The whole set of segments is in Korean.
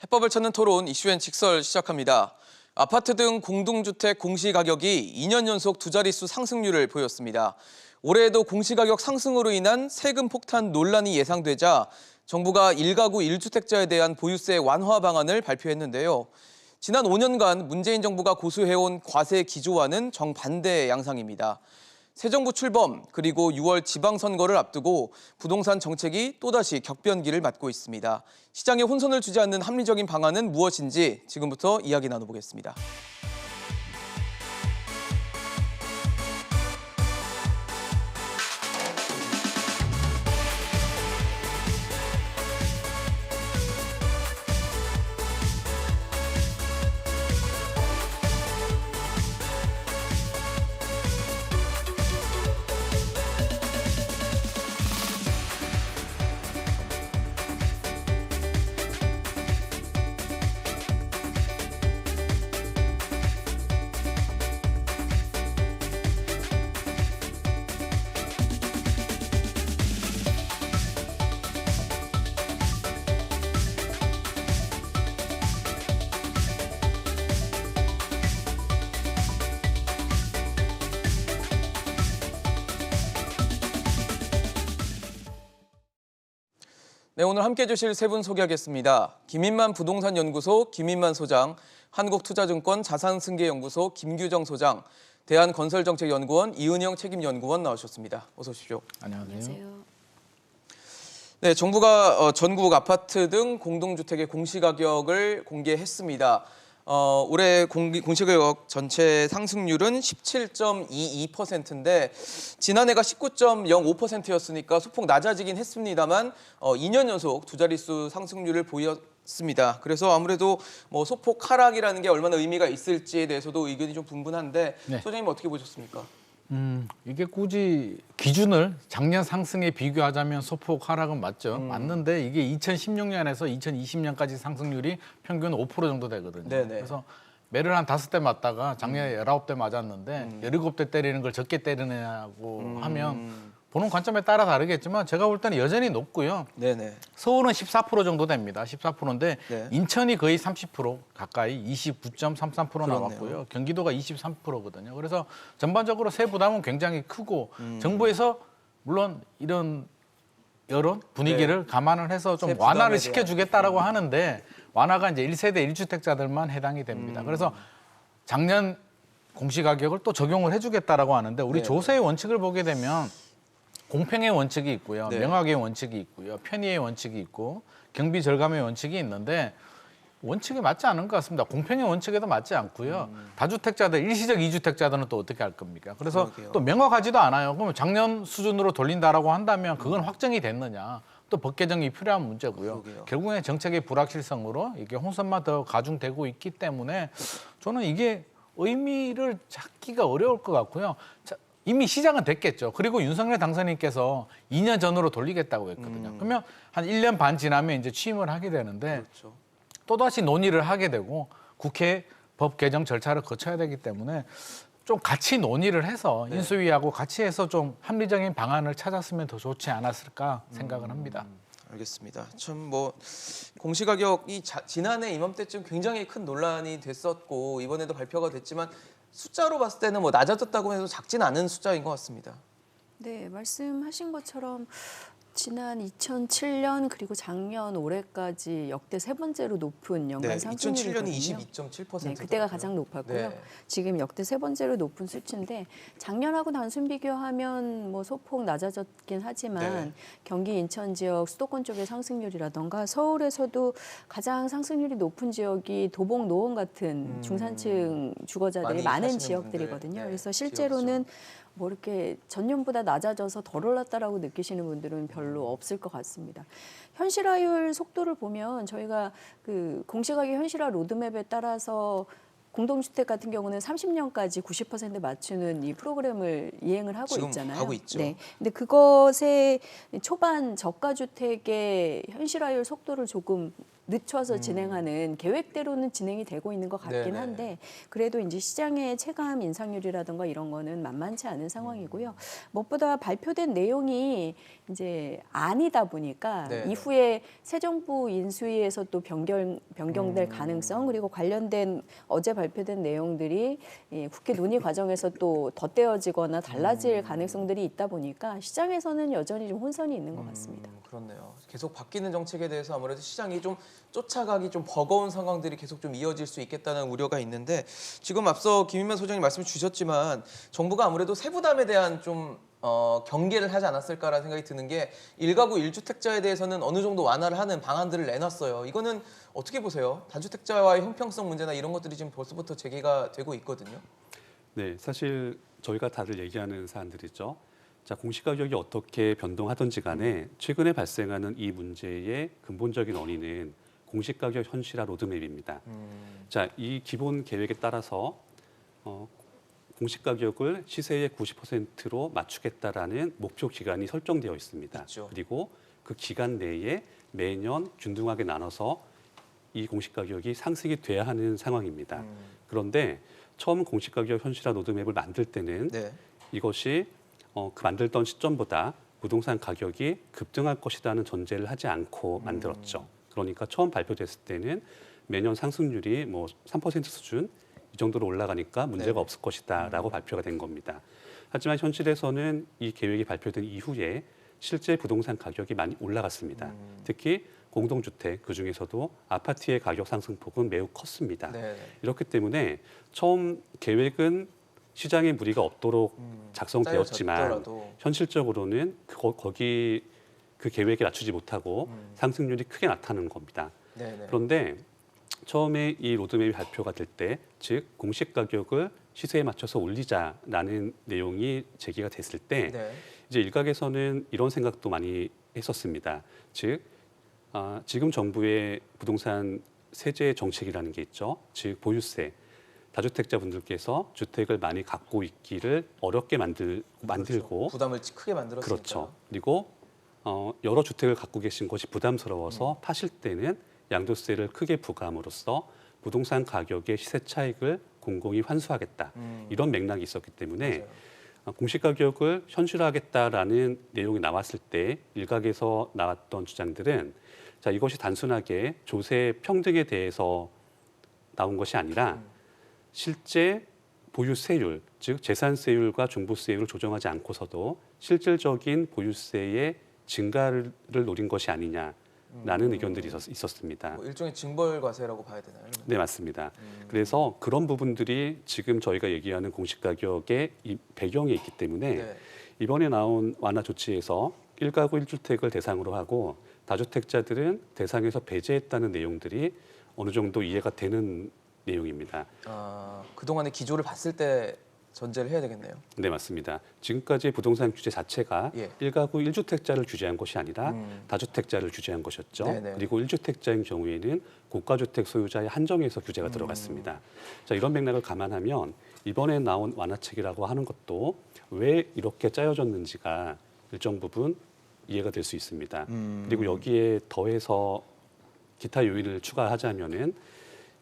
해법을 찾는 토론 이슈엔 직설 시작합니다. 아파트 등 공동주택 공시가격이 2년 연속 두 자릿수 상승률을 보였습니다. 올해에도 공시가격 상승으로 인한 세금 폭탄 논란이 예상되자 정부가 1가구 1주택자에 대한 보유세 완화 방안을 발표했는데요. 지난 5년간 문재인 정부가 고수해온 과세 기조와는 정반대의 양상입니다. 새 정부 출범 그리고 6월 지방선거를 앞두고 부동산 정책이 또다시 격변기를 맞고 있습니다. 시장에 혼선을 주지 않는 합리적인 방안은 무엇인지 지금부터 이야기 나눠보겠습니다. 네, 오늘 함께해 주실 세 분 소개하겠습니다. 김인만 부동산연구소 김인만 소장, 한국투자증권 자산승계연구소 김규정 소장, 대한건설정책연구원 이은영 책임연구원 나오셨습니다. 어서 오십시오. 안녕하세요. 네, 정부가 전국 아파트 등 공동주택의 공시가격을 공개했습니다. 올해 공시가격 전체 상승률은 17.22%인데 지난해가 19.05%였으니까 소폭 낮아지긴 했습니다만 2년 연속 두 자릿수 상승률을 보였습니다. 그래서 아무래도 뭐 소폭 하락이라는 게 얼마나 의미가 있을지에 대해서도 의견이 좀 분분한데 네. 소장님 어떻게 보셨습니까? 이게 굳이 기준을 작년 상승에 비교하자면 소폭 하락은 맞죠. 맞는데 이게 2016년에서 2020년까지 상승률이 평균 5% 정도 되거든요. 네네. 그래서 매를 한 5대 맞다가 작년에 19대 맞았는데 17대 때리는 걸 적게 때리냐고 하면 보는 관점에 따라 다르겠지만 제가 볼 때는 여전히 높고요. 네네. 서울은 14% 정도 됩니다. 14%인데 네. 인천이 거의 30% 가까이 29.33% 그렇네요. 나왔고요. 경기도가 23%거든요. 그래서 전반적으로 세 부담은 굉장히 크고 정부에서 물론 이런 여론 분위기를 감안을 해서 좀 세 부담에 완화를 대한. 시켜주겠다라고 하는데 완화가 이제 1세대 1주택자들만 해당이 됩니다. 그래서 작년 공시가격을 또 적용을 해주겠다라고 하는데 우리 네. 조세의 원칙을 보게 되면 공평의 원칙이 있고요. 네. 명확의 원칙이 있고요. 편의의 원칙이 있고 경비 절감의 원칙이 있는데 원칙이 맞지 않은 것 같습니다. 공평의 원칙에도 맞지 않고요. 다주택자들, 일시적 이주택자들은 또 어떻게 할 겁니까? 그래서 그러게요. 또 명확하지도 않아요. 그러면 작년 수준으로 돌린다라고 한다면 그건 확정이 됐느냐. 또 법 개정이 필요한 문제고요. 그러게요. 결국엔 정책의 불확실성으로 이게 혼선만 더 가중되고 있기 때문에 저는 이게 의미를 찾기가 어려울 것 같고요. 이미 시작은 됐겠죠. 그리고 윤석열 당선인께서 2년 전으로 돌리겠다고 했거든요. 그러면 한 1년 반 지나면 이제 취임을 하게 되는데 그렇죠. 또다시 논의를 하게 되고 국회 법 개정 절차를 거쳐야 되기 때문에 좀 같이 논의를 해서 네. 인수위하고 같이 해서 좀 합리적인 방안을 찾았으면 더 좋지 않았을까 생각을 합니다. 알겠습니다. 참 뭐 공시가격이 지난해 이맘때쯤 굉장히 큰 논란이 됐었고 이번에도 발표가 됐지만 숫자로 봤을 때는 뭐 낮아졌다고 해도 작진 않은 숫자인 것 같습니다. 네, 말씀하신 것처럼 지난 2007년 그리고 작년 올해까지 역대 세 번째로 높은 연간 네, 상승률이거든요. 2007년이 22.7%. 네, 그때가 가장 높았고요. 네. 지금 역대 세 번째로 높은 수치인데 작년하고 단순 비교하면 뭐 소폭 낮아졌긴 하지만 네. 경기 인천 지역 수도권 쪽의 상승률이라던가 서울에서도 가장 상승률이 높은 지역이 도봉 노원 같은 중산층 주거자들이 많이 많은 사시는 지역들이거든요. 분들, 네, 그래서 지역이죠. 실제로는 뭐 이렇게 전년보다 낮아져서 덜 올랐다라고 느끼시는 분들은 별로 없을 것 같습니다. 현실화율 속도를 보면 저희가 그 공시가격 현실화 로드맵에 따라서 공동주택 같은 경우는 30년까지 90% 맞추는 이 프로그램을 이행을 하고 지금 있잖아요. 하고 있죠. 네. 근데 그것의 초반 저가 주택의 현실화율 속도를 조금 늦춰서 진행하는 계획대로는 진행이 되고 있는 것 같긴 네네. 한데 그래도 이제 시장의 체감 인상률이라든가 이런 거는 만만치 않은 상황이고요. 무엇보다 발표된 내용이 이제 아니다 보니까 네네. 이후에 새 정부 인수위에서 또 변경될 가능성 그리고 관련된 어제 발표된 내용들이 국회 논의 과정에서 또 덧대어지거나 달라질 가능성들이 있다 보니까 시장에서는 여전히 좀 혼선이 있는 것 같습니다. 그렇네요. 계속 바뀌는 정책에 대해서 아무래도 시장이 좀 쫓아가기 좀 버거운 상황들이 계속 좀 이어질 수 있겠다는 우려가 있는데 지금 앞서 김인만 소장님 말씀 주셨지만 정부가 아무래도 세부담에 대한 좀 경계를 하지 않았을까라는 생각이 드는 게 1가구 1주택자에 대해서는 어느 정도 완화를 하는 방안들을 내놨어요. 이거는 어떻게 보세요? 다주택자와의 형평성 문제나 이런 것들이 지금 벌써부터 제기가 되고 있거든요. 네, 사실 저희가 다들 얘기하는 사안들이죠. 자, 공시가격이 어떻게 변동하든지 간에 최근에 발생하는 이 문제의 근본적인 원인은 공시가격 현실화 로드맵입니다. 자, 이 기본 계획에 따라서 공시가격을 시세의 90%로 맞추겠다라는 목표 기간이 설정되어 있습니다. 있죠. 그리고 그 기간 내에 매년 균등하게 나눠서 이 공시가격이 상승이 돼야 하는 상황입니다. 그런데 처음 공시가격 현실화 로드맵을 만들 때는 네. 이것이 그 만들던 시점보다 부동산 가격이 급등할 것이라는 전제를 하지 않고 만들었죠. 그러니까 처음 발표됐을 때는 매년 상승률이 뭐 3% 수준 이 정도로 올라가니까 문제가 네. 없을 것이다라고 발표가 된 겁니다. 하지만 현실에서는 이 계획이 발표된 이후에 실제 부동산 가격이 많이 올라갔습니다. 특히 공동주택 그중에서도 아파트의 가격 상승폭은 매우 컸습니다. 네. 이렇기 때문에 처음 계획은 시장에 무리가 없도록 작성되었지만 짜여졌더라도. 현실적으로는 거기 그 계획에 맞추지 못하고 상승률이 크게 나타나는 겁니다. 네. 그런데 처음에 이 로드맵이 발표가 될 때, 즉 공시 가격을 시세에 맞춰서 올리자라는 내용이 제기가 됐을 때, 네. 이제 일각에서는 이런 생각도 많이 했었습니다. 즉 지금 정부의 부동산 세제 정책이라는 게 있죠. 즉 보유세. 다주택자분들께서 주택을 많이 갖고 있기를 어렵게 만들고 그렇죠. 부담을 크게 만들었으니까. 그렇죠. 그리고 여러 주택을 갖고 계신 것이 부담스러워서 파실 때는 양도세를 크게 부과함으로써 부동산 가격의 시세 차익을 공공이 환수하겠다. 이런 맥락이 있었기 때문에 맞아요. 공시가격을 현실화하겠다라는 내용이 나왔을 때 일각에서 나왔던 주장들은 자, 이것이 단순하게 조세 평등에 대해서 나온 것이 아니라 실제 보유세율, 즉 재산세율과 종부세율을 조정하지 않고서도 실질적인 보유세의 증가를 노린 것이 아니냐라는 의견들이 있었습니다. 뭐 일종의 징벌 과세라고 봐야 되나요? 네, 맞습니다. 그래서 그런 부분들이 지금 저희가 얘기하는 공시가격의 이 배경에 있기 때문에 네. 이번에 나온 완화 조치에서 1가구 1주택을 대상으로 하고 다주택자들은 대상에서 배제했다는 내용들이 어느 정도 이해가 되는 내용입니다. 그동안의 기조를 봤을 때 전제를 해야 되겠네요. 네, 맞습니다. 지금까지 부동산 규제 자체가 예. 1가구 1주택자를 규제한 것이 아니라 다주택자를 규제한 것이었죠. 네네. 그리고 1주택자인 경우에는 고가주택 소유자의 한정에서 규제가 들어갔습니다. 자, 이런 맥락을 감안하면 이번에 나온 완화책이라고 하는 것도 왜 이렇게 짜여졌는지가 일정 부분 이해가 될 수 있습니다. 그리고 여기에 더해서 기타 요인을 추가하자면은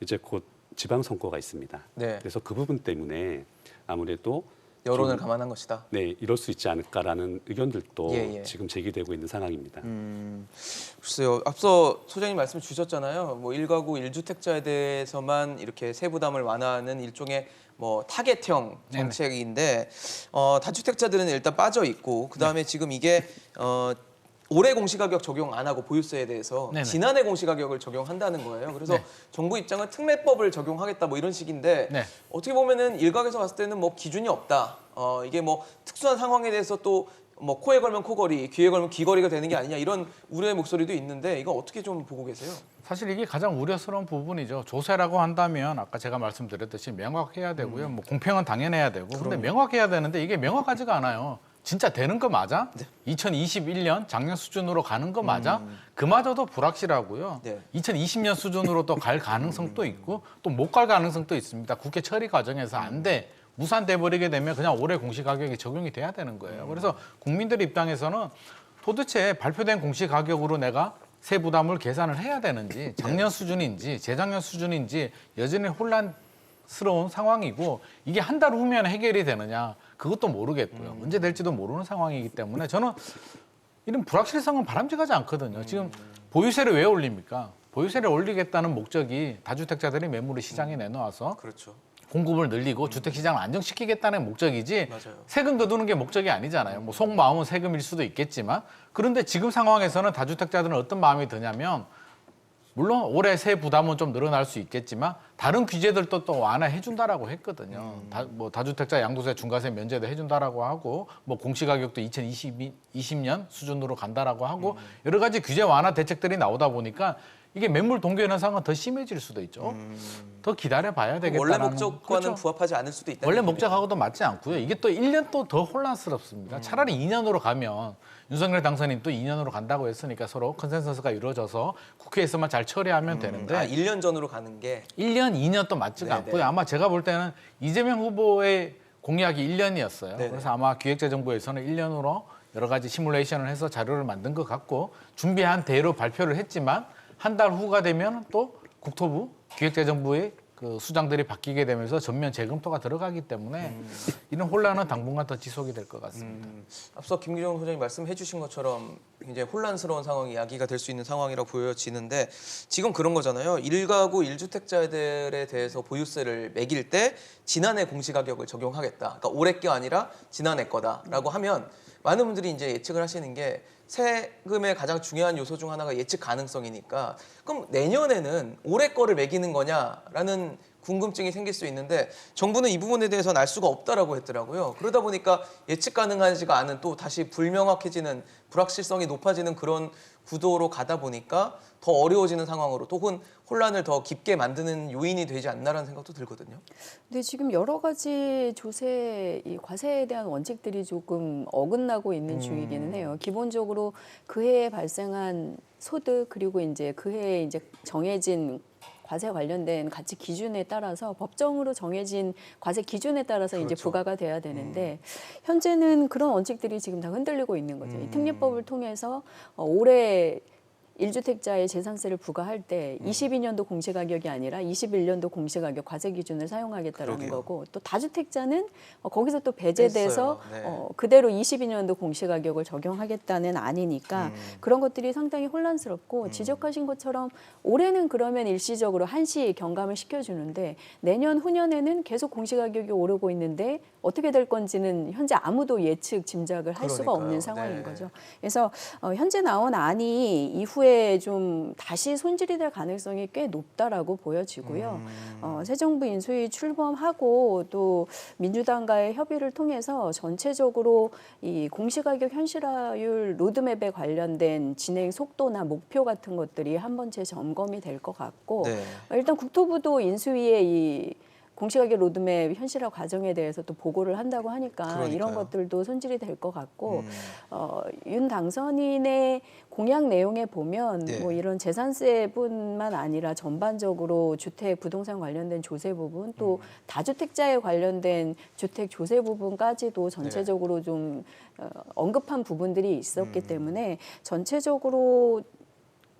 이제 곧 지방선거가 있습니다. 네. 그래서 그 부분 때문에 아무래도 여론을 좀, 감안한 것이다. 네, 이럴 수 있지 않을까라는 의견들도 예. 지금 제기되고 있는 상황입니다. 글쎄요. 앞서 소장님 말씀 주셨잖아요. 뭐 1가구 1주택자에 대해서만 이렇게 세부담을 완화하는 일종의 뭐 타겟형 정책인데 다주택자들은 일단 빠져 있고 그다음에 지금 이게 올해 공시가격 적용 안 하고 보유세에 대해서 네네. 지난해 공시가격을 적용한다는 거예요. 그래서 네. 정부 입장은 특례법을 적용하겠다 뭐 이런 식인데 네. 어떻게 보면은 일각에서 봤을 때는 뭐 기준이 없다. 이게 뭐 특수한 상황에 대해서 또 뭐 코에 걸면 코걸이, 귀에 걸면 귀걸이가 되는 게 아니냐 이런 우려의 목소리도 있는데 이거 어떻게 좀 보고 계세요? 사실 이게 가장 우려스러운 부분이죠. 조세라고 한다면 아까 제가 말씀드렸듯이 명확해야 되고요. 뭐 공평은 당연해야 되고. 근데 명확해야 되는데 이게 명확하지가 않아요. 진짜 되는 거 맞아? 2021년 작년 수준으로 가는 거 맞아? 그마저도 불확실하고요. 네. 2020년 수준으로 또 갈 가능성도 있고 또 못 갈 가능성도 있습니다. 국회 처리 과정에서 안 돼. 무산돼 버리게 되면 그냥 올해 공시가격이 적용이 돼야 되는 거예요. 그래서 국민들 입장에서는 도대체 발표된 공시가격으로 내가 부담을 계산을 해야 되는지 작년 수준인지 재작년 수준인지 여전히 혼란스러운 상황이고 이게 한 달 후면 해결이 되느냐 그것도 모르겠고요. 언제 될지도 모르는 상황이기 때문에 저는 이런 불확실성은 바람직하지 않거든요. 지금 보유세를 왜 올립니까? 보유세를 올리겠다는 목적이 다주택자들이 매물을 시장에 내놓아서 그렇죠. 공급을 늘리고 주택시장을 안정시키겠다는 목적이지 맞아요. 세금 거두는 게 목적이 아니잖아요. 뭐 속마음은 세금일 수도 있겠지만 그런데 지금 상황에서는 다주택자들은 어떤 마음이 드냐면 물론 올해 세 부담은 좀 늘어날 수 있겠지만 다른 규제들도 또 완화해 준다라고 했거든요. 뭐 다주택자 양도세 중과세 면제도 해준다라고 하고 뭐 공시가격도 2020년 수준으로 간다라고 하고 여러 가지 규제 완화 대책들이 나오다 보니까 이게 매물 동결 현상은 더 심해질 수도 있죠. 더 기다려봐야 되겠다는. 원래 목적과는 그렇죠. 부합하지 않을 수도 있다. 원래 목적하고도 맞지 않고요. 이게 또 1년 또 더 혼란스럽습니다. 차라리 2년으로 가면 윤석열 당선인 또 2년으로 간다고 했으니까 서로 컨센서스가 이루어져서 국회에서만 잘 처리하면 되는데 1년 전으로 가는 게 1년, 2년 또 맞지가 네네. 않고요. 아마 제가 볼 때는 이재명 후보의 공약이 1년이었어요. 네네. 그래서 아마 기획재정부에서는 1년으로 여러 가지 시뮬레이션을 해서 자료를 만든 것 같고 준비한 대로 발표를 했지만 한 달 후가 되면 또 국토부 기획재정부의 그 수장들이 바뀌게 되면서 전면 재검토가 들어가기 때문에 이런 혼란은 당분간 더 지속이 될 것 같습니다. 앞서 김기정 소장님 말씀해 주신 것처럼 굉장히 혼란스러운 상황이 야기가 될 수 있는 상황이라고 보여지는데 지금 그런 거잖아요. 1가구 1주택자들에 대해서 보유세를 매길 때 지난해 공시가격을 적용하겠다. 그러니까 올해 게 아니라 지난해 거다라고 하면 많은 분들이 이제 예측을 하시는 게 세금의 가장 중요한 요소 중 하나가 예측 가능성이니까 그럼 내년에는 올해 거를 매기는 거냐라는 궁금증이 생길 수 있는데 정부는 이 부분에 대해서는 알 수가 없다라고 했더라고요. 그러다 보니까 예측 가능하지가 않은 또 다시 불명확해지는 불확실성이 높아지는 그런 구도로 가다 보니까 더 어려워지는 상황으로 또 혹은 혼란을 더 깊게 만드는 요인이 되지 않나라는 생각도 들거든요. 근데 지금 여러 가지 조세, 이 과세에 대한 원칙들이 조금 어긋나고 있는 중이기는 해요. 기본적으로 그해에 발생한 소득 그리고 이제 그해에 이제 정해진 과세 관련된 가치 기준에 따라서 법정으로 정해진 과세 기준에 따라서 이제 그렇죠. 부과가 돼야 되는데 현재는 그런 원칙들이 지금 다 흔들리고 있는 거죠. 이 특례법을 통해서 올해 1주택자의 재산세를 부과할 때 22년도 공시가격이 아니라 21년도 공시가격 과세 기준을 사용하겠다라는 그러게요. 거고 또 다주택자는 거기서 또 배제돼서 뺐어요. 네. 그대로 22년도 공시가격을 적용하겠다는 아니니까 그런 것들이 상당히 혼란스럽고 지적하신 것처럼 올해는 그러면 일시적으로 한시 경감을 시켜주는데 내년 후년에는 계속 공시가격이 오르고 있는데 어떻게 될 건지는 현재 아무도 예측 짐작을 할 수가 그러니까요. 없는 상황인 네. 거죠. 그래서 현재 나온 안이 이후에 좀 다시 손질이 될 가능성이 꽤 높다라고 보여지고요. 새 정부 인수위 출범하고 또 민주당과의 협의를 통해서 전체적으로 이 공시가격 현실화율 로드맵에 관련된 진행 속도나 목표 같은 것들이 한 번째 점검이 될 것 같고 네. 일단 국토부도 인수위의 이 공시가격 로드맵 현실화 과정에 대해서 또 보고를 한다고 하니까 그러니까요. 이런 것들도 손질이 될 것 같고 윤 당선인의 공약 내용에 보면 네. 뭐 이런 재산세뿐만 아니라 전반적으로 주택 부동산 관련된 조세 부분 또 다주택자에 관련된 주택 조세 부분까지도 전체적으로 좀 언급한 부분들이 있었기 때문에 전체적으로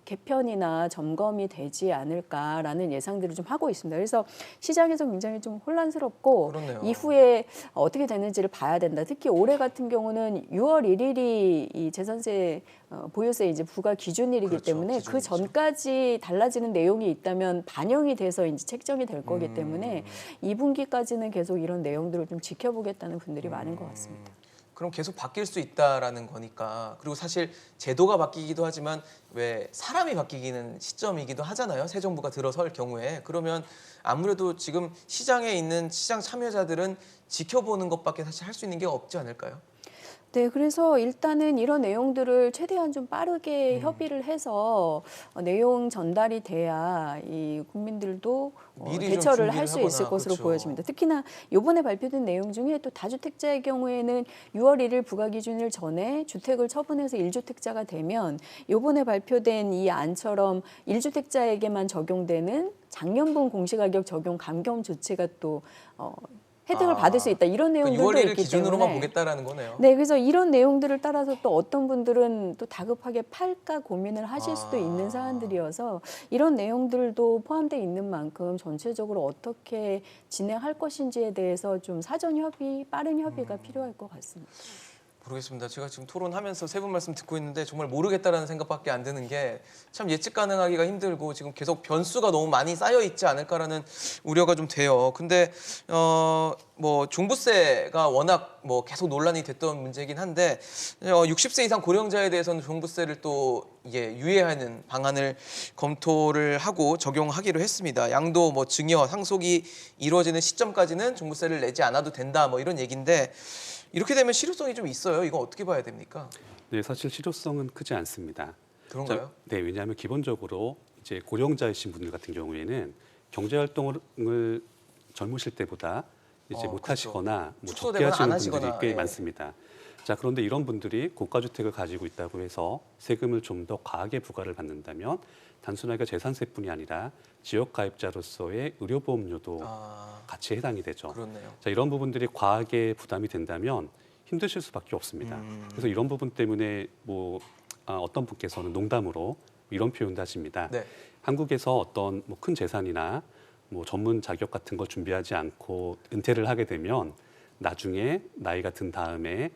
개편이나 점검이 되지 않을까라는 예상들을 좀 하고 있습니다. 그래서 시장에서 굉장히 좀 혼란스럽고 그렇네요. 이후에 어떻게 되는지를 봐야 된다. 특히 올해 같은 경우는 6월 1일이 이 재산세 보유세 이제 부과 기준일이기 그렇죠. 때문에 그 기준이죠. 전까지 달라지는 내용이 있다면 반영이 돼서 이제 책정이 될 거기 때문에 2분기까지는 계속 이런 내용들을 좀 지켜보겠다는 분들이 많은 것 같습니다. 그럼 계속 바뀔 수 있다라는 거니까 그리고 사실 제도가 바뀌기도 하지만 왜 사람이 바뀌기는 시점이기도 하잖아요. 새 정부가 들어설 경우에 그러면 아무래도 지금 시장에 있는 시장 참여자들은 지켜보는 것밖에 사실 할 수 있는 게 없지 않을까요? 네, 그래서 일단은 이런 내용들을 최대한 좀 빠르게 협의를 해서 내용 전달이 돼야 이 국민들도 미리 좀 대처를 할 수 준비를 있을 하거나, 것으로 그렇죠. 보여집니다. 특히나 이번에 발표된 내용 중에 또 다주택자의 경우에는 6월 1일 부과 기준일 전에 주택을 처분해서 1주택자가 되면 이번에 발표된 이 안처럼 1주택자에게만 적용되는 작년분 공시가격 적용 감경 조치가 또 혜택을 받을 수 있다. 이런 그 내용들도 6월 1일 있기 기준으로만 때문에. 보겠다라는 거네요. 네, 그래서 이런 내용들을 따라서 또 어떤 분들은 또 다급하게 팔까 고민을 하실 수도 아. 있는 사안들이어서 이런 내용들도 포함되어 있는 만큼 전체적으로 어떻게 진행할 것인지에 대해서 좀 사전 협의, 빠른 협의가 필요할 것 같습니다. 모르겠습니다. 제가 지금 토론하면서 세 분 말씀 듣고 있는데 정말 모르겠다라는 생각밖에 안 드는 게 참 예측 가능하기가 힘들고 지금 계속 변수가 너무 많이 쌓여 있지 않을까라는 우려가 좀 돼요. 근데 뭐 종부세가 워낙 뭐 계속 논란이 됐던 문제이긴 한데 60세 이상 고령자에 대해서는 종부세를 또 이게 유예하는 방안을 검토를 하고 적용하기로 했습니다. 양도 뭐 증여 상속이 이루어지는 시점까지는 종부세를 내지 않아도 된다 뭐 이런 얘기인데 이렇게 되면 실효성이 좀 있어요. 이거 어떻게 봐야 됩니까? 네, 사실 실효성은 크지 않습니다. 그런가요? 네, 왜냐하면 기본적으로 이제 고령자이신 분들 같은 경우에는 경제 활동을 젊으실 때보다 이제 못 그렇죠. 하시거나 뭐 축소 적게 되거나 안 하시는 분들이 하시거나, 꽤 예. 많습니다. 자, 그런데 이런 분들이 고가 주택을 가지고 있다고 해서 세금을 좀 더 과하게 부과를 받는다면 단순하게 재산세뿐이 아니라 지역 가입자로서의 의료보험료도 같이 해당이 되죠. 그렇네요. 자, 이런 부분들이 과하게 부담이 된다면 힘드실 수밖에 없습니다. 그래서 이런 부분 때문에 뭐 어떤 분께서는 농담으로 이런 표현도 하십니다. 네. 한국에서 어떤 뭐 큰 재산이나 뭐 전문 자격 같은 거 준비하지 않고 은퇴를 하게 되면 나중에 나이가 든 다음에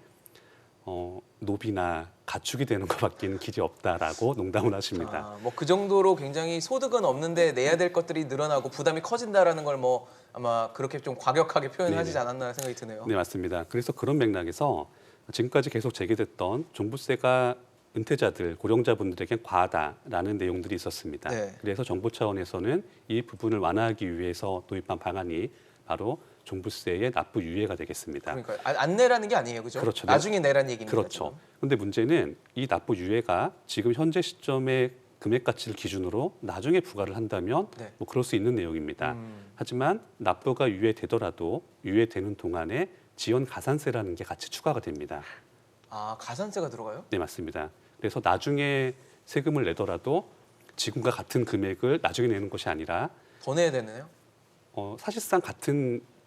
노비나 가축이 되는 것밖에는 길이 없다라고 농담을 하십니다. 뭐 그 정도로 굉장히 소득은 없는데 내야 될 것들이 늘어나고 부담이 커진다라는 걸 뭐 아마 그렇게 좀 과격하게 표현하지 네네. 않았나 생각이 드네요. 네, 맞습니다. 그래서 그런 맥락에서 지금까지 계속 제기됐던 종부세가 은퇴자들, 고령자분들에게 과하다라는 내용들이 있었습니다. 네. 그래서 정부 차원에서는 이 부분을 완화하기 위해서 도입한 방안이 바로 종부세의 납부 유예가 되겠습니다. 그러니까 안 내라는 게 아니에요, 그죠? 그렇죠. 나중에 내라는 얘기입니다. 그렇죠. 그런데 문제는 이 납부 유예가 지금 현재 시점의 금액 가치를 기준으로 나중에 부과를 한다면 네. 뭐 그럴 수 있는 내용입니다. 하지만 납부가 유예되더라도 유예되는 동안에 지연 가산세라는 게 같이 추가가 됩니다. 가산세가 들어가요? 네, 맞습니다. 그래서 나중에 세금을 내더라도 지금과 같은 금액을 나중에 내는 것이 아니라 더 내야 되나요? 사실상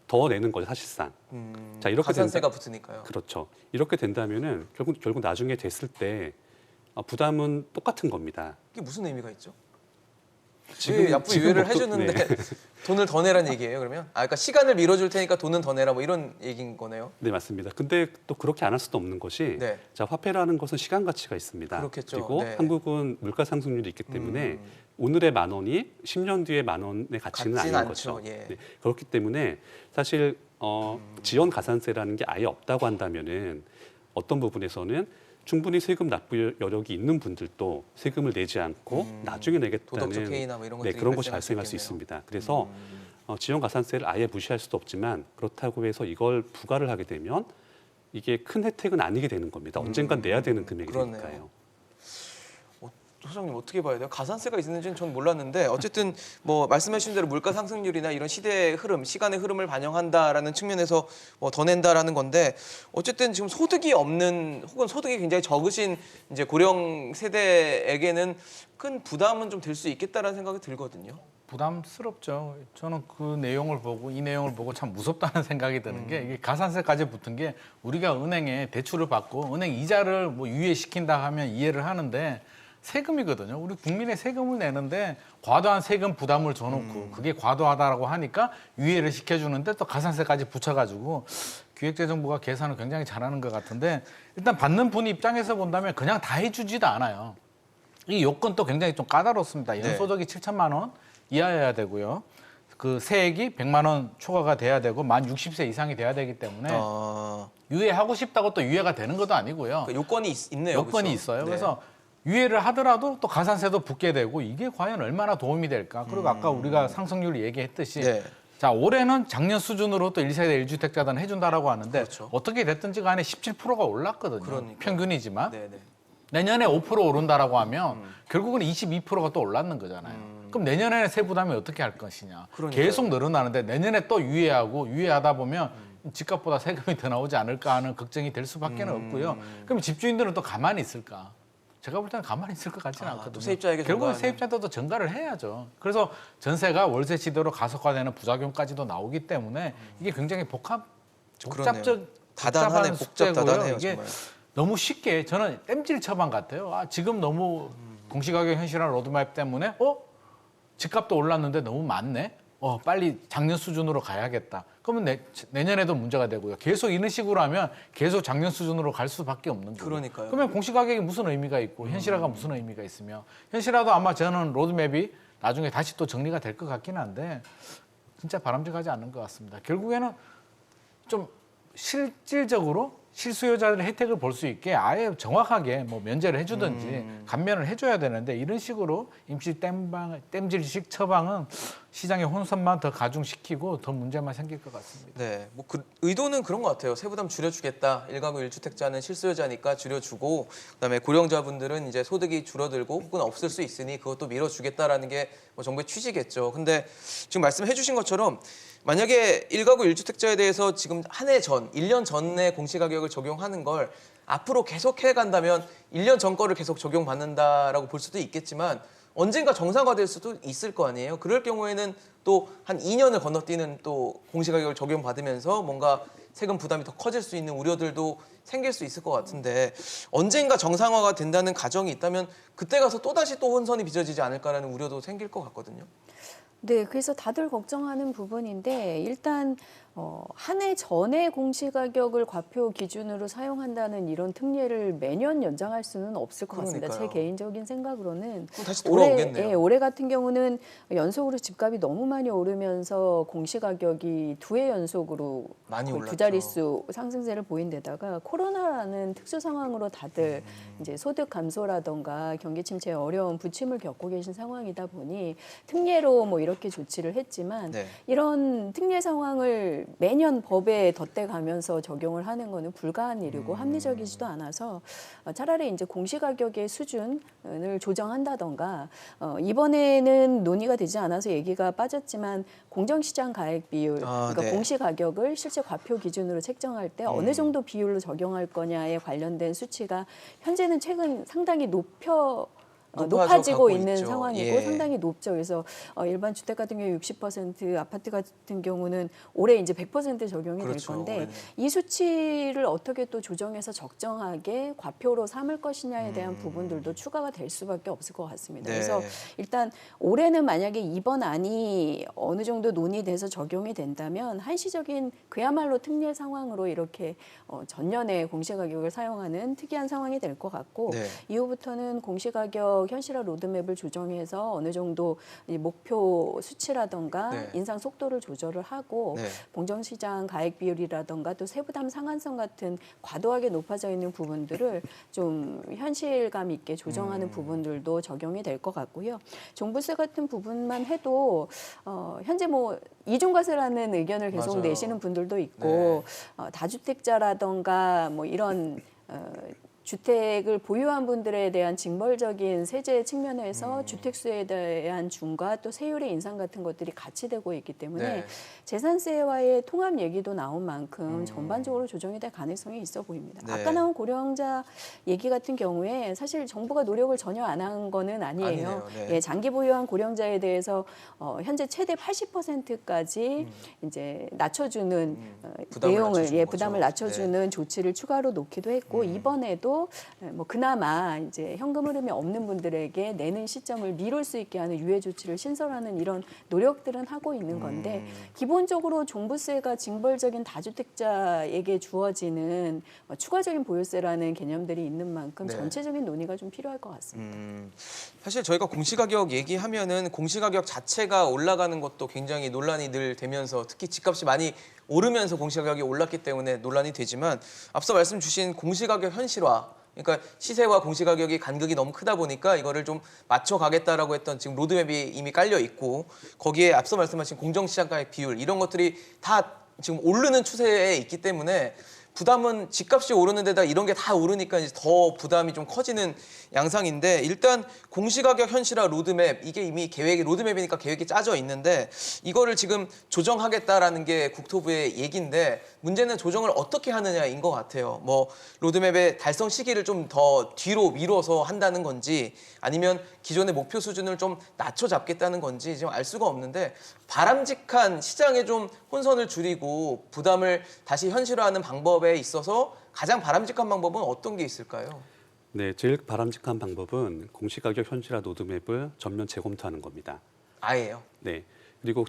더 내는 거죠, 사실상. 자, 이렇게 가산세가 붙으니까요. 그렇죠. 이렇게 된다면은 결국 나중에 됐을 때 부담은 똑같은 겁니다. 이게 무슨 의미가 있죠? 지금 왜 납부 유예를 지금 해주는데 네. 돈을 더 내라는 얘기예요, 그러면? 그러니까 시간을 밀어줄 테니까 돈은 더 내라 뭐 이런 얘기인 거네요. 네, 맞습니다. 근데 또 그렇게 안 할 수도 없는 것이 네. 자, 화폐라는 것은 시간 가치가 있습니다. 그렇겠죠. 그리고 네. 한국은 물가 상승률이 있기 때문에 오늘의 10,000원이 10년 뒤의 10,000원의 가치는 같진 아닌 않죠. 거죠. 예. 네, 그렇기 때문에 사실 지연 가산세라는 게 아예 없다고 한다면은 어떤 부분에서는 충분히 세금 납부 여력이 있는 분들도 세금을 내지 않고 나중에 내겠다는 도덕적 해이나 뭐 이런 것들이 그런 것이 발생할 발생할 수 수 있겠네요. 있습니다. 그래서 지연 가산세를 아예 무시할 수도 없지만 그렇다고 해서 이걸 부과를 하게 되면 이게 큰 혜택은 아니게 되는 겁니다. 언젠간 내야 되는 금액이 그렇네요. 되니까요. 소장님 어떻게 봐야 돼요? 가산세가 있는지는 전 몰랐는데 어쨌든 뭐 말씀하신 대로 물가 상승률이나 이런 시대의 흐름, 시간의 흐름을 반영한다라는 측면에서 뭐 더 낸다라는 건데 어쨌든 지금 소득이 없는 혹은 소득이 굉장히 적으신 이제 고령 세대에게는 큰 부담은 좀 될 수 있겠다라는 생각이 들거든요. 부담스럽죠. 저는 그 내용을 보고 이 내용을 보고 참 무섭다는 생각이 드는 게 이게 가산세까지 붙은 게 우리가 은행에 대출을 받고 은행 이자를 뭐 유예시킨다 하면 이해를 하는데 세금이거든요. 우리 국민의 세금을 내는데 과도한 세금 부담을 줘놓고 그게 과도하다라고 하니까 유예를 시켜주는데 또 가산세까지 붙여가지고 기획재정부가 계산을 굉장히 잘하는 것 같은데 일단 받는 분 입장에서 본다면 그냥 다 해주지도 않아요. 이 요건도 굉장히 좀 까다롭습니다. 연소득이 7천만 원 이하여야 되고요. 그 세액이 100만 원 초과가 돼야 되고 만 60세 이상이 돼야 되기 때문에 유예하고 싶다고 또 유예가 되는 것도 아니고요. 그러니까 요건이 있네요. 요건이 그렇죠? 있어요. 네. 그래서 유예를 하더라도 또 가산세도 붙게 되고 이게 과연 얼마나 도움이 될까? 그리고 아까 우리가 상승률 얘기했듯이 네. 자 올해는 작년 수준으로 또 1세대 1주택자들은 해준다라고 하는데 그렇죠. 어떻게 됐든지 간에 17%가 올랐거든요. 그러니까요. 평균이지만 네네. 내년에 5% 오른다라고 하면 결국은 22%가 또 올랐는 거잖아요. 그럼 내년에는 세 부담이 어떻게 할 것이냐. 그러니까요. 계속 늘어나는데 내년에 또 유예하고 유예하다 보면 집값보다 세금이 더 나오지 않을까 하는 걱정이 될 수밖에 없고요. 그럼 집주인들은 또 가만히 있을까. 제가 볼 때는 가만히 있을 것 같지는 또 않거든요. 세입자에게 결국은 전가하는. 세입자들도 전가를 해야죠. 그래서 전세가 월세 시대로 가속화되는 부작용까지도 나오기 때문에 이게 굉장히 복잡한 다단하네, 숙제고요. 복잡다단해요, 이게 정말. 너무 쉽게 저는 땜질 처방 같아요. 지금 너무 공시가격 현실화 로드맵 때문에 집값도 올랐는데 너무 많네. 빨리 작년 수준으로 가야겠다. 그러면 내년에도 문제가 되고요. 계속 이런 식으로 하면 계속 작년 수준으로 갈 수밖에 없는 거예요. 그러니까요. 그러면 공시가격이 무슨 의미가 있고 현실화가 무슨 의미가 있으며 현실화도 아마 저는 로드맵이 나중에 다시 또 정리가 될 것 같긴 한데 진짜 바람직하지 않는 것 같습니다. 결국에는 좀 실질적으로 실수요자들의 혜택을 볼 수 있게 아예 정확하게 뭐 면제를 해주든지 감면을 해줘야 되는데 이런 식으로 임시 땜질식 처방은 시장의 혼선만 더 가중시키고 더 문제만 생길 것 같습니다. 네, 뭐 의도는 그런 것 같아요. 세부담 줄여주겠다. 1가구 1주택자는 실수요자니까 줄여주고, 그다음에 고령자분들은 이제 소득이 줄어들고 혹은 없을 수 있으니 그것도 밀어주겠다라는 게 뭐 정부의 취지겠죠. 근데 지금 말씀해주신 것처럼 만약에 1가구 1주택자에 대해서 지금 한 해 전, 1년 전에 공시가격을 적용하는 걸 앞으로 계속 해간다면 1년 전 거를 계속 적용받는다라고 볼 수도 있겠지만 언젠가 정상화될 수도 있을 거 아니에요. 그럴 경우에는 또 한 2년을 건너뛰는 또 공시가격을 적용받으면서 뭔가 세금 부담이 더 커질 수 있는 우려들도 생길 수 있을 것 같은데 언젠가 정상화가 된다는 가정이 있다면 그때 가서 또다시 또 혼선이 빚어지지 않을까라는 우려도 생길 것 같거든요. 네, 그래서 다들 걱정하는 부분인데 일단 한 해 전에 공시가격을 과표 기준으로 사용한다는 이런 특례를 매년 연장할 수는 없을 것 같습니다. 제 그러니까요. 개인적인 생각으로는 그럼 다시 돌아오겠네요. 올해 같은 경우는 연속으로 집값이 너무 많이 오르면서 공시가격이 2해 연속으로 많이 거의 올랐죠. 두 자릿수 상승세를 보인 데다가 코로나라는 특수 상황으로 다들 이제 소득 감소라던가 경기 침체에 어려운 부침을 겪고 계신 상황이다 보니 특례로 뭐 이렇게 조치를 했지만 네. 이런 특례 상황을 매년 법에 덧대가면서 적용을 하는 거는 불가한 일이고 합리적이지도 않아서 차라리 이제 공시가격의 수준을 조정한다던가 이번에는 논의가 되지 않아서 얘기가 빠졌지만 공정시장 가액 비율, 그러니까 네. 공시가격을 실제 과표 기준으로 책정할 때 어느 정도 비율로 적용할 거냐에 관련된 수치가 현재는 최근 상당히 높아지고 있는 있죠. 상황이고 예. 상당히 높죠. 그래서 일반 주택 같은 경우 60%, 아파트 같은 경우는 올해 이제 100% 적용이 될 그렇죠. 건데 올해는. 이 수치를 어떻게 또 조정해서 적정하게 과표로 삼을 것이냐에 대한 부분들도 추가가 될 수밖에 없을 것 같습니다. 네. 그래서 일단 올해는 만약에 이번 안이 어느 정도 논의돼서 적용이 된다면 한시적인 그야말로 특례 상황으로 이렇게 전년에 공시가격을 사용하는 특이한 상황이 될 것 같고 네. 이후부터는 공시가격 현실화 로드맵을 조정해서 어느 정도 이 목표 수치라던가 네. 인상 속도를 조절을 하고 네. 공정시장 가액 비율이라던가 또 세부담 상한선 같은 과도하게 높아져 있는 부분들을 좀 현실감 있게 조정하는 부분들도 적용이 될 것 같고요. 종부세 같은 부분만 해도 현재 뭐 이중과세라는 의견을 계속 맞아요. 내시는 분들도 있고 다주택자라던가 뭐 이런 주택을 보유한 분들에 대한 징벌적인 세제 측면에서 주택수에 대한 중과 또 세율의 인상 같은 것들이 같이 되고 있기 때문에 네. 재산세와의 통합 얘기도 나온 만큼 전반적으로 조정이 될 가능성이 있어 보입니다. 네. 아까 나온 고령자 얘기 같은 경우에 사실 정부가 노력을 전혀 안 한 거는 아니에요. 아니네요. 네. 예, 장기 보유한 고령자에 대해서 현재 최대 80%까지 이제 낮춰주는 부담을 내용을 낮춰주는 부담을 거죠. 낮춰주는 조치를 추가로 놓기도 했고 이번에도 뭐 그나마 이제 현금 흐름이 없는 분들에게 내는 시점을 미룰 수 있게 하는 유예 조치를 신설하는 이런 노력들은 하고 있는 건데 기본적으로 종부세가 징벌적인 다주택자에게 주어지는 추가적인 보유세라는 개념들이 있는 만큼 네. 전체적인 논의가 좀 필요할 것 같습니다. 사실 저희가 공시가격 얘기하면은 공시가격 자체가 올라가는 것도 굉장히 논란이 늘 되면서 특히 집값이 많이 오르면서 공시가격이 올랐기 때문에 논란이 되지만 앞서 말씀 주신 공시가격 현실화, 그러니까 시세와 공시가격이 간극이 너무 크다 보니까 이거를 좀 맞춰가겠다라고 했던 지금 로드맵이 이미 깔려 있고 거기에 앞서 말씀하신 공정시장가액 비율 이런 것들이 다 지금 오르는 추세에 있기 때문에 부담은 집값이 오르는 데다 이런 게 다 오르니까 이제 더 부담이 좀 커지는 양상인데 일단 공시가격 현실화 로드맵 이게 이미 로드맵이니까 계획이 짜져 있는데 이거를 지금 조정하겠다라는 게 국토부의 얘기인데 문제는 조정을 어떻게 하느냐인 것 같아요. 뭐 로드맵의 달성 시기를 좀 더 뒤로 미뤄서 한다는 건지 아니면 기존의 목표 수준을 좀 낮춰 잡겠다는 건지 지금 알 수가 없는데 바람직한 시장에 좀 혼선을 줄이고 부담을 다시 현실화하는 방법에 있어서 가장 바람직한 방법은 어떤 게 있을까요? 네, 제일 바람직한 방법은 공시가격 현실화 로드맵을 전면 재검토하는 겁니다. 아예요. 네, 그리고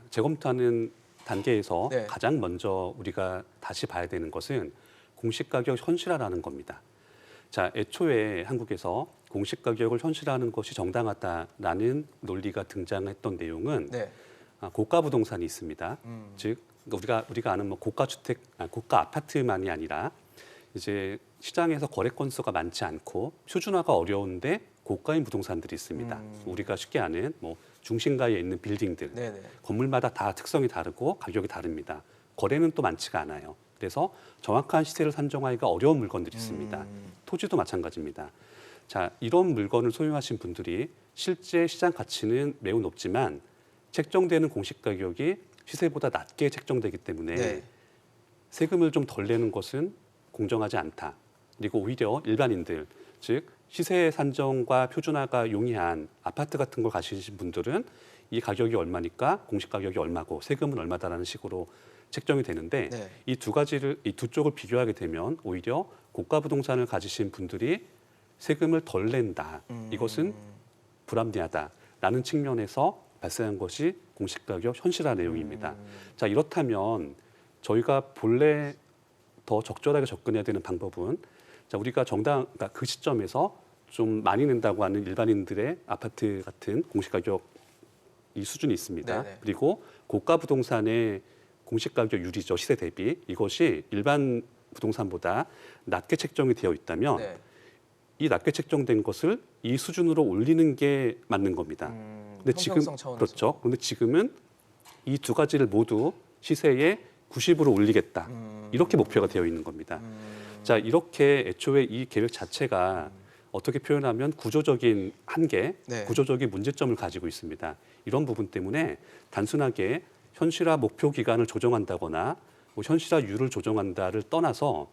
재검토하는 단계에서 네. 가장 먼저 우리가 다시 봐야 되는 것은 공시가격 현실화라는 겁니다. 자, 애초에 한국에서 공시가격을 현실화하는 것이 정당하다라는 논리가 등장했던 내용은 네. 고가 부동산이 있습니다. 즉 우리가 아는 뭐 고가 주택, 고가 아파트만이 아니라 이제 시장에서 거래 건수가 많지 않고 표준화가 어려운데 고가인 부동산들이 있습니다. 우리가 쉽게 아는 뭐 중심가에 있는 빌딩들, 네네. 건물마다 다 특성이 다르고 가격이 다릅니다. 거래는 또 많지가 않아요. 그래서 정확한 시세를 산정하기가 어려운 물건들이 있습니다. 토지도 마찬가지입니다. 자, 이런 물건을 소유하신 분들이 실제 시장 가치는 매우 높지만 책정되는 공시가격이 시세보다 낮게 책정되기 때문에 네. 세금을 좀 덜 내는 것은 공정하지 않다. 그리고 오히려 일반인들, 즉 시세 산정과 표준화가 용이한 아파트 같은 걸 가지신 분들은 이 가격이 얼마니까 공시가격이 얼마고 세금은 얼마다라는 식으로 책정이 되는데 네. 이 두 쪽을 비교하게 되면 오히려 고가 부동산을 가지신 분들이 세금을 덜 낸다. 이것은 불합리하다라는 측면에서 발생한 것이 공시가격 현실화 내용입니다. 자, 이렇다면 저희가 본래 더 적절하게 접근해야 되는 방법은 자, 우리가 그러니까 그 시점에서 좀 많이 낸다고 하는 일반인들의 아파트 같은 공시가격 이 수준이 있습니다. 네네. 그리고 고가 부동산의 공시가격률이죠, 시세 대비. 이것이 일반 부동산보다 낮게 책정이 되어 있다면 네. 이 낮게 책정된 것을 이 수준으로 올리는 게 맞는 겁니다. 근데 지금 형평성 차원에서. 그렇죠. 그런데 지금은 이 두 가지를 모두 시세의 90으로 올리겠다. 이렇게 목표가 되어 있는 겁니다. 자, 이렇게 애초에 이 계획 자체가 어떻게 표현하면 구조적인 한계, 네. 구조적인 문제점을 가지고 있습니다. 이런 부분 때문에 단순하게 현실화 목표 기간을 조정한다거나 뭐 현실화율을 조정한다를 떠나서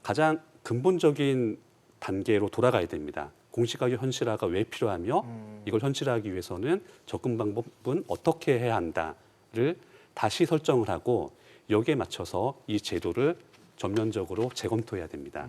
가장 근본적인 단계로 돌아가야 됩니다. 공시가격 현실화가 왜 필요하며 이걸 현실화하기 위해서는 접근 방법은 어떻게 해야 한다를 다시 설정을 하고 여기에 맞춰서 이 제도를 전면적으로 재검토해야 됩니다.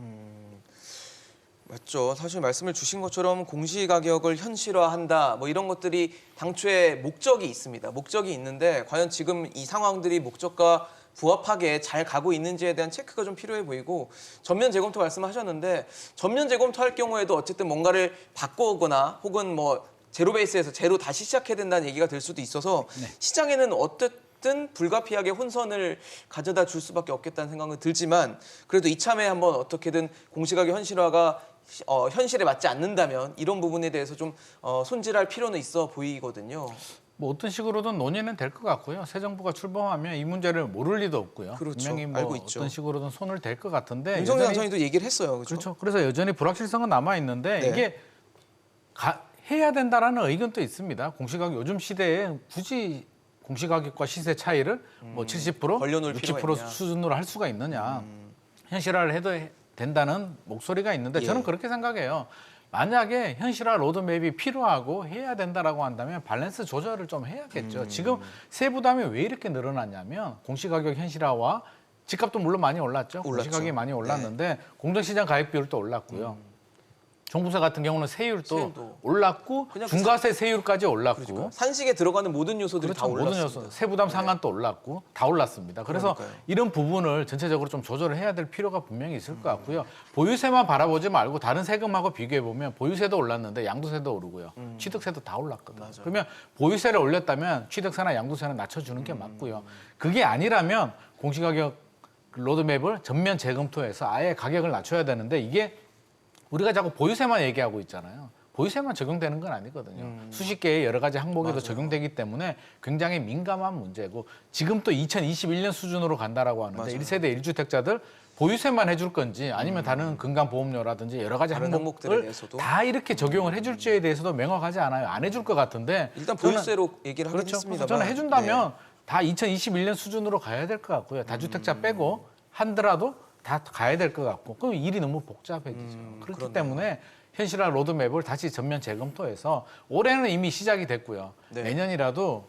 맞죠. 사실 말씀을 주신 것처럼 공시가격을 현실화한다 뭐 이런 것들이 당초에 목적이 있습니다. 목적이 있는데 과연 지금 이 상황들이 목적과 부합하게 잘 가고 있는지에 대한 체크가 좀 필요해 보이고 전면 재검토 말씀하셨는데 전면 재검토할 경우에도 어쨌든 뭔가를 바꾸거나 혹은 뭐 제로 베이스에서 제로 다시 시작해야 된다는 얘기가 될 수도 있어서 시장에는 어쨌든 불가피하게 혼선을 가져다 줄 수밖에 없겠다는 생각은 들지만 그래도 이참에 한번 어떻게든 공시가격 현실화가 현실에 맞지 않는다면 이런 부분에 대해서 좀 손질할 필요는 있어 보이거든요. 뭐 어떤 식으로든 논의는 될 것 같고요. 새 정부가 출범하면 이 문제를 모를 리도 없고요. 그렇죠. 분명히 뭐 알고 있죠. 어떤 식으로든 손을 댈 것 같은데 윤석열 여전히- 당선인도 얘기를 했어요. 그렇죠? 그렇죠. 그래서 여전히 불확실성은 남아 있는데 네. 이게 해야 된다라는 의견도 있습니다. 공시가격 요즘 시대에 굳이 공시가격과 시세 차이를 뭐 70%, 벌려놓을 60% 필요가 있냐. 수준으로 할 수가 있느냐. 현실화를 해도 된다는 목소리가 있는데 예. 저는 그렇게 생각해요. 만약에 현실화 로드맵이 필요하고 해야 된다라고 한다면 밸런스 조절을 좀 해야겠죠. 지금 세부담이 왜 이렇게 늘어났냐면 공시가격 현실화와 집값도 물론 많이 올랐죠. 올랐죠. 공시가격이 많이 올랐는데 공정시장 가입 비율도 올랐고요. 종부세 같은 경우는 세율도 세율도. 올랐고 그냥 중과세 세율까지 올랐고 그러니까 산식에 들어가는 모든 요소들이 다 그렇죠. 모든 올랐습니다. 요소 세부담 상한도 올랐고 다 올랐습니다. 그래서 그러니까요. 이런 부분을 전체적으로 좀 조절을 해야 될 필요가 분명히 있을 것 같고요. 보유세만 바라보지 말고 다른 세금하고 비교해 보면 보유세도 올랐는데 양도세도 오르고요. 취득세도 다 올랐거든요. 그러면 보유세를 올렸다면 취득세나 양도세는 낮춰주는 게 맞고요. 그게 아니라면 공시가격 로드맵을 전면 재검토해서 아예 가격을 낮춰야 되는데 이게 우리가 자꾸 보유세만 얘기하고 있잖아요. 보유세만 적용되는 건 아니거든요. 수십 개의 여러 가지 항목에도 적용되기 때문에 굉장히 민감한 문제고 지금 또 2021년 수준으로 간다라고 하는데 맞아요. 1세대 1주택자들 보유세만 해줄 건지 아니면 다른 건강보험료라든지 여러 가지 다른 항목들에 항목을 대해서도? 다 이렇게 적용을 해줄지에 대해서도 명확하지 않아요. 안 해줄 것 같은데 일단 저는- 보유세로 얘기를 하긴 그렇죠. 했습니다. 그래서 저는 해준다면 다 2021년 수준으로 가야 될 것 같고요. 다주택자 빼고 한더라도 다 가야 될 것 같고 그럼 일이 너무 복잡해지죠. 그렇기 그렇네요. 때문에 현실화 로드맵을 다시 전면 재검토해서 올해는 이미 시작이 됐고요. 네. 내년이라도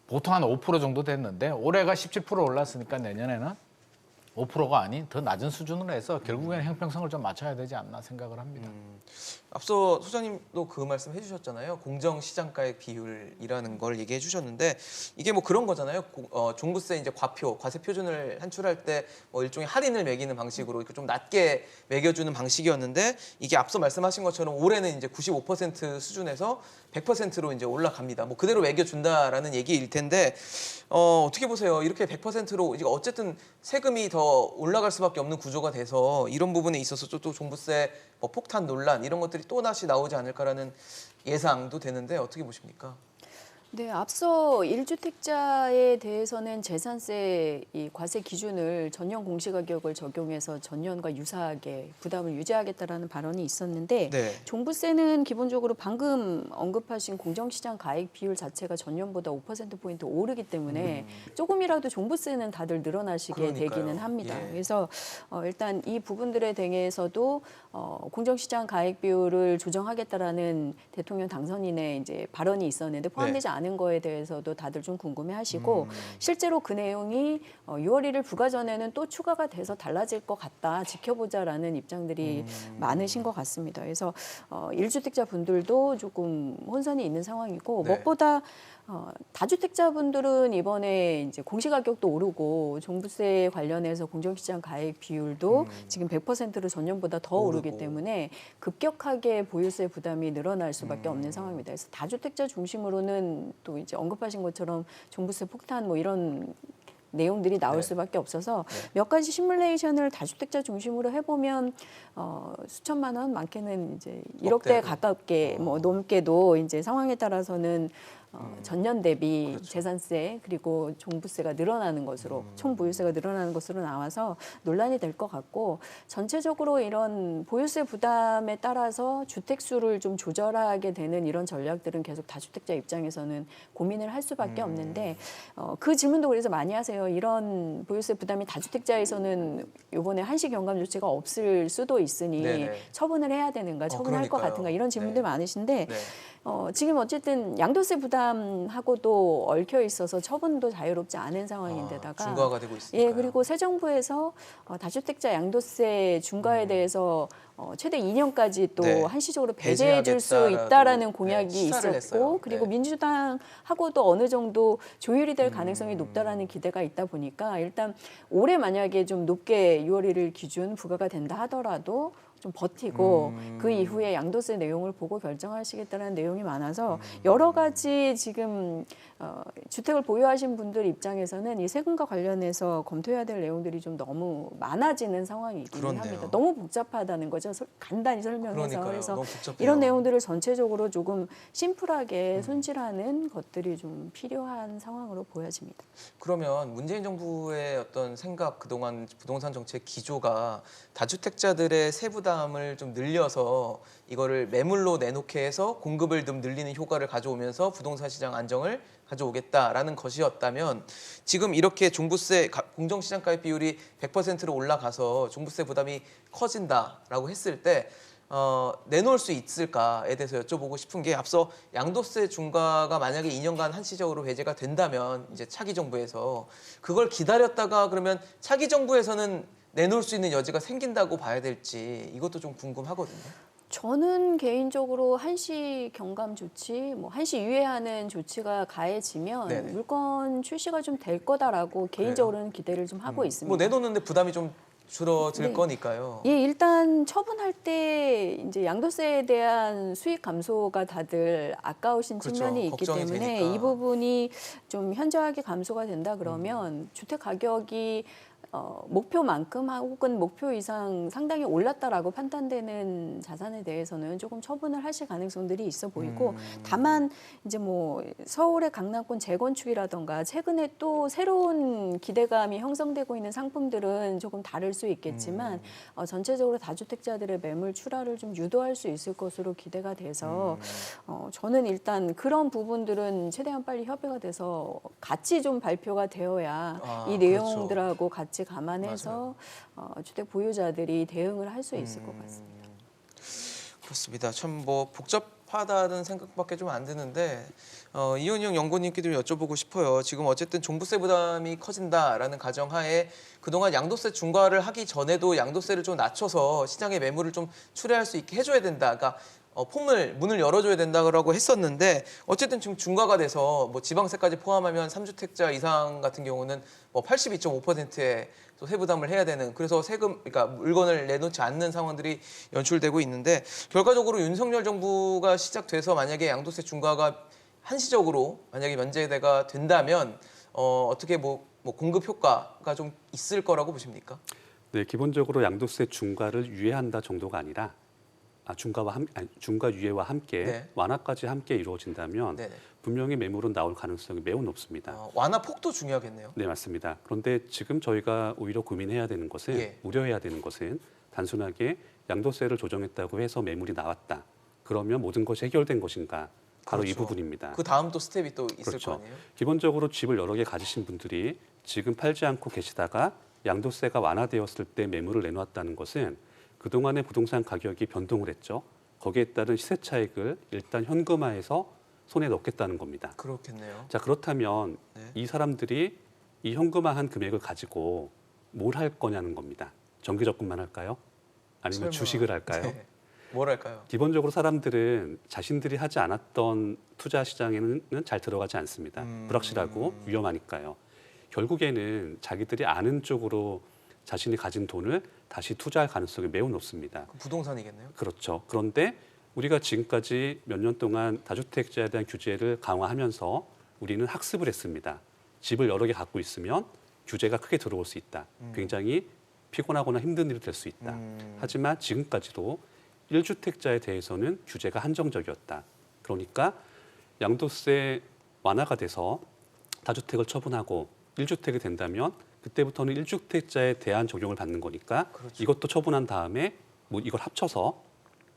보통 한 5% 정도 됐는데 올해가 17% 올랐으니까 내년에는 5%가 아닌 더 낮은 수준으로 해서 결국에는 형평성을 좀 맞춰야 되지 않나 생각을 합니다. 앞서 소장님도 그 말씀 해주셨잖아요. 공정시장가액 비율이라는 걸 얘기해 주셨는데 이게 뭐 그런 거잖아요. 종부세 이제 과세 표준을 한출할 때 뭐 일종의 할인을 매기는 방식으로 이렇게 좀 낮게 매겨주는 방식이었는데 이게 앞서 말씀하신 것처럼 올해는 이제 95% 수준에서 100%로 이제 올라갑니다. 뭐 그대로 매겨준다라는 얘기일 텐데 어떻게 보세요? 이렇게 100%로 이제 어쨌든 세금이 더 올라갈 수밖에 없는 구조가 돼서 이런 부분에 있어서 또 종부세 뭐 폭탄 논란 이런 것들이 또 다시 나오지 않을까라는 예상도 되는데 어떻게 보십니까? 네, 앞서 1주택자에 대해서는 재산세 이 과세 기준을 전년 공시가격을 적용해서 전년과 유사하게 부담을 유지하겠다라는 발언이 있었는데 네. 종부세는 기본적으로 방금 언급하신 공정시장 가액 비율 자체가 전년보다 5%포인트 오르기 때문에 조금이라도 종부세는 다들 늘어나시게 그러니까요. 되기는 합니다. 예. 그래서 일단 이 부분들에 대해서도 공정시장 가액 비율을 조정하겠다라는 대통령 당선인의 이제 발언이 있었는데 포함되지 않은 거에 대해서도 다들 좀 궁금해하시고 실제로 그 내용이 6월 1일 부과 전에는 또 추가가 돼서 달라질 것 같다 지켜보자라는 입장들이 많으신 것 같습니다. 그래서 1주택자 분들도 조금 혼선이 있는 상황이고 네. 무엇보다 다주택자분들은 이번에 이제 공시가격도 오르고 종부세 관련해서 공정시장 가액 비율도 지금 100%로 전년보다 더 오르기 오르고. 때문에 급격하게 보유세 부담이 늘어날 수밖에 없는 상황입니다. 그래서 다주택자 중심으로는 또 이제 언급하신 것처럼 종부세 폭탄 뭐 이런 내용들이 나올 네. 수밖에 없어서 몇 가지 시뮬레이션을 다주택자 중심으로 해보면 수천만 원, 많게는 이제 1억대 가깝게 뭐 넘게도 이제 상황에 따라서는 전년 대비 그렇죠. 재산세 그리고 종부세가 늘어나는 것으로 총 보유세가 늘어나는 것으로 나와서 논란이 될 것 같고 전체적으로 이런 보유세 부담에 따라서 주택 수를 좀 조절하게 되는 이런 전략들은 계속 다주택자 입장에서는 고민을 할 수밖에 없는데 그 질문도 그래서 많이 하세요. 이런 보유세 부담이 다주택자에서는 이번에 한시 경감 조치가 없을 수도 있으니 네네. 처분을 해야 되는가, 처분할 것 그러니까요. 같은가 이런 질문들 네. 많으신데 네. 지금 어쨌든 양도세 부담하고도 얽혀 있어서 처분도 자유롭지 않은 상황인데다가 중과가 되고 있으니까. 예, 그리고 새 정부에서 다주택자 양도세 중과에 대해서 최대 2년까지 또 네. 한시적으로 배제해 줄 수 배제하겠다라고, 있다라는 공약이 시사를 있었고 했어요. 그리고 네. 민주당하고도 어느 정도 조율이 될 가능성이 높다라는 기대가 있다 보니까 일단 올해 만약에 좀 높게 6월 1일 기준 부과가 된다 하더라도 좀 버티고 그 이후에 양도세 내용을 보고 결정하시겠다는 내용이 많아서 여러 가지 지금 주택을 보유하신 분들 입장에서는 이 세금과 관련해서 검토해야 될 내용들이 좀 너무 많아지는 상황이긴 그렇네요. 합니다. 너무 복잡하다는 거죠. 간단히 설명해서 그러니까요. 그래서 너무 복잡해요. 이런 내용들을 전체적으로 조금 심플하게 손질하는 것들이 좀 필요한 상황으로 보여집니다. 그러면 문재인 정부의 어떤 생각 그동안 부동산 정책 기조가 다주택자들의 세부담을 좀 늘려서 이거를 매물로 내놓게 해서 공급을 좀 늘리는 효과를 가져오면서 부동산 시장 안정을 가져오겠다라는 것이었다면 지금 이렇게 종부세 공정시장가액 비율이 100%로 올라가서 종부세 부담이 커진다라고 했을 때 내놓을 수 있을까에 대해서 여쭤보고 싶은 게 앞서 양도세 중과가 만약에 2년간 한시적으로 배제가 된다면 이제 차기 정부에서 그걸 기다렸다가 그러면 차기 정부에서는 내놓을 수 있는 여지가 생긴다고 봐야 될지 이것도 좀 궁금하거든요. 저는 개인적으로 한시 경감 조치, 뭐 한시 유예하는 조치가 가해지면 네네. 물건 출시가 좀 될 거다라고 개인적으로는 기대를 좀 하고 있습니다. 뭐 내놓는데 부담이 좀 줄어들 네. 거니까요. 예, 일단 처분할 때 이제 양도세에 대한 수익 감소가 다들 아까우신 그렇죠. 측면이 있기 걱정이 때문에 되니까. 이 부분이 좀 현저하게 감소가 된다 그러면 주택 가격이 목표만큼 혹은 목표 이상 상당히 올랐다라고 판단되는 자산에 대해서는 조금 처분을 하실 가능성들이 있어 보이고 다만 이제 뭐 서울의 강남권 재건축이라던가 최근에 또 새로운 기대감이 형성되고 있는 상품들은 조금 다를 수 있겠지만 전체적으로 다주택자들의 매물 출하를 좀 유도할 수 있을 것으로 기대가 돼서 저는 일단 그런 부분들은 최대한 빨리 협의가 돼서 같이 좀 발표가 되어야 이 내용들하고 같이 감안해서 주택 보유자들이 대응을 할 수 있을 것 같습니다. 그렇습니다. 참 뭐 복잡하다는 생각밖에 좀 안 드는데 이은영 연구원님께도 여쭤보고 싶어요. 지금 어쨌든 종부세 부담이 커진다라는 가정하에 그동안 양도세 중과를 하기 전에도 양도세를 좀 낮춰서 시장에 매물을 좀 출회할 수 있게 해줘야 된다. 그러니까 문을 열어줘야 된다고 했었는데 어쨌든 지금 중과가 돼서 뭐 지방세까지 포함하면 3주택자 이상 같은 경우는 뭐 82.5%의 또 세부담을 해야 되는 그래서 그러니까 물건을 내놓지 않는 상황들이 연출되고 있는데 결과적으로 윤석열 정부가 시작돼서 만약에 양도세 중과가 한시적으로 만약에 면제가 된다면 어떻게 뭐 공급 효과가 좀 있을 거라고 보십니까? 네, 기본적으로 양도세 중과를 유예한다 정도가 아니라 중과 유예와 함께 네. 완화까지 함께 이루어진다면 네네. 분명히 매물은 나올 가능성이 매우 높습니다. 완화 폭도 중요하겠네요. 네, 맞습니다. 그런데 지금 저희가 오히려 고민해야 되는 것은 예. 우려해야 되는 것은 단순하게 양도세를 조정했다고 해서 매물이 나왔다. 그러면 모든 것이 해결된 것인가? 바로 이 그렇죠. 부분입니다. 그 다음 또 스텝이 또 있을 그렇죠. 거 아니에요? 기본적으로 집을 여러 개 가지신 분들이 지금 팔지 않고 계시다가 양도세가 완화되었을 때 매물을 내놓았다는 것은 그동안의 부동산 가격이 변동을 했죠. 거기에 따른 시세 차익을 일단 현금화해서 손에 넣겠다는 겁니다. 그렇겠네요. 자, 그렇다면 네. 이 사람들이 이 현금화한 금액을 가지고 뭘 할 거냐는 겁니다. 정기 적금만 할까요? 아니면 설마. 주식을 할까요? 네. 뭘 할까요? 기본적으로 사람들은 자신들이 하지 않았던 투자 시장에는 잘 들어가지 않습니다. 불확실하고 위험하니까요. 결국에는 자기들이 아는 쪽으로 자신이 가진 돈을 다시 투자할 가능성이 매우 높습니다. 그럼 부동산이겠네요. 그렇죠. 그런데 우리가 지금까지 몇 년 동안 다주택자에 대한 규제를 강화하면서 우리는 학습을 했습니다. 집을 여러 개 갖고 있으면 규제가 크게 들어올 수 있다. 굉장히 피곤하거나 힘든 일이 될 수 있다. 하지만 지금까지도 1주택자에 대해서는 규제가 한정적이었다. 그러니까 양도세 완화가 돼서 다주택을 처분하고 1주택이 된다면 그때부터는 1주택자에 대한 적용을 받는 거니까 그렇죠. 이것도 처분한 다음에 뭐 이걸 합쳐서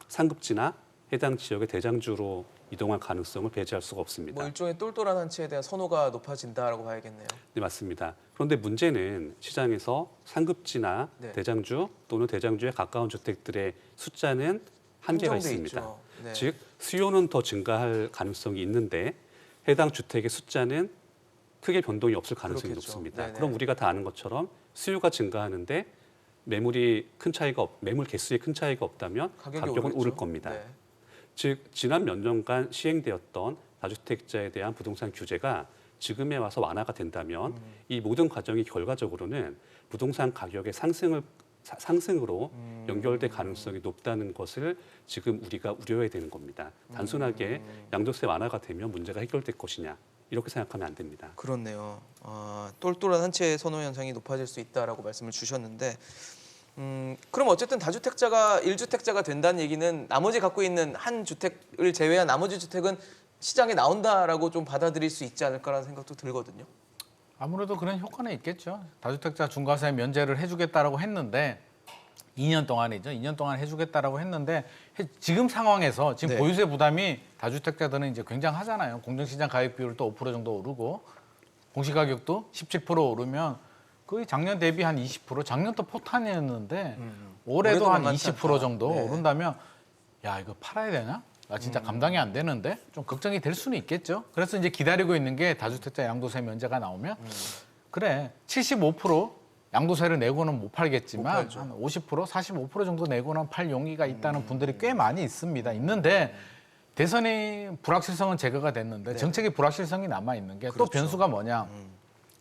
상급지나 해당 지역의 대장주로 이동할 가능성을 배제할 수가 없습니다. 뭐 일종의 똘똘한 한치에 대한 선호가 높아진다라고 봐야겠네요. 네, 맞습니다. 그런데 문제는 시장에서 상급지나 네. 대장주 또는 대장주에 가까운 주택들의 숫자는 한계가 한정돼 있습니다. 있죠. 네. 즉 수요는 더 증가할 가능성이 있는데 해당 주택의 숫자는 크게 변동이 없을 가능성이 그렇겠죠. 높습니다. 네네. 그럼 우리가 다 아는 것처럼 수요가 증가하는데 매물 개수에 큰 차이가 없다면 가격은 오르겠죠. 오를 겁니다. 네. 즉 지난 몇 년간 시행되었던 다주택자에 대한 부동산 규제가 지금에 와서 완화가 된다면 이 모든 과정이 결과적으로는 부동산 가격의 상승으로 연결될 가능성이 높다는 것을 지금 우리가 우려해야 되는 겁니다. 단순하게 양도세 완화가 되면 문제가 해결될 것이냐 이렇게 생각하면 안 됩니다. 그렇네요. 똘똘한 한치의 선호 현상이 높아질 수 있다라고 말씀을 주셨는데 그럼 어쨌든 다주택자가 1주택자가 된다는 얘기는 나머지 갖고 있는 한 주택을 제외한 나머지 주택은 시장에 나온다라고 좀 받아들일 수 있지 않을까라는 생각도 들거든요. 아무래도 그런 효과는 있겠죠. 다주택자 중과세 면제를 해주겠다라고 했는데 2년 동안이죠. 2년 동안 해주겠다라고 했는데 지금 상황에서 지금 네. 보유세 부담이 다주택자들은 이제 굉장하잖아요. 공정시장 가입 비율도 5% 정도 오르고 공시가격도 17% 오르면 거의 작년 대비 한 20%, 작년 또 폭탄이었는데 올해도 한 만만치 20% 정도 네. 오른다면 야 이거 팔아야 되나? 나 진짜 감당이 안 되는데 좀 걱정이 될 수는 있겠죠. 그래서 이제 기다리고 있는 게 다주택자 양도세 면제가 나오면 그래 75% 양도세를 내고는 못 팔겠지만 못 팔죠. 한 50%, 45% 정도 내고는 팔 용의가 있다는 분들이 꽤 많이 있습니다. 있는데 대선이 불확실성은 제거가 됐는데 정책의 불확실성이 남아 있는 게 또 그렇죠. 변수가 뭐냐?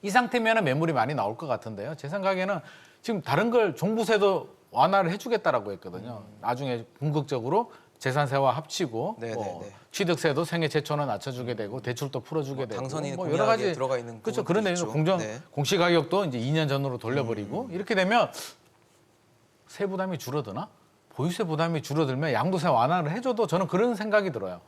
이 상태면 매물이 많이 나올 것 같은데요. 제 생각에는 지금 다른 걸 종부세도 완화를 해주겠다라고 했거든요. 나중에 궁극적으로 재산세와 합치고 네, 뭐 네, 네. 취득세도 생애 최초는 낮춰주게 되고 대출도 풀어주게 되고 당선인 뭐 공약에 들어가 있는 그렇죠. 부분도 그런 내용 있죠. 공정 네. 공시가격도 이제 2년 전으로 돌려버리고 이렇게 되면 세 부담이 줄어드나? 보유세 부담이 줄어들면 양도세 완화를 해줘도 저는 그런 생각이 들어요.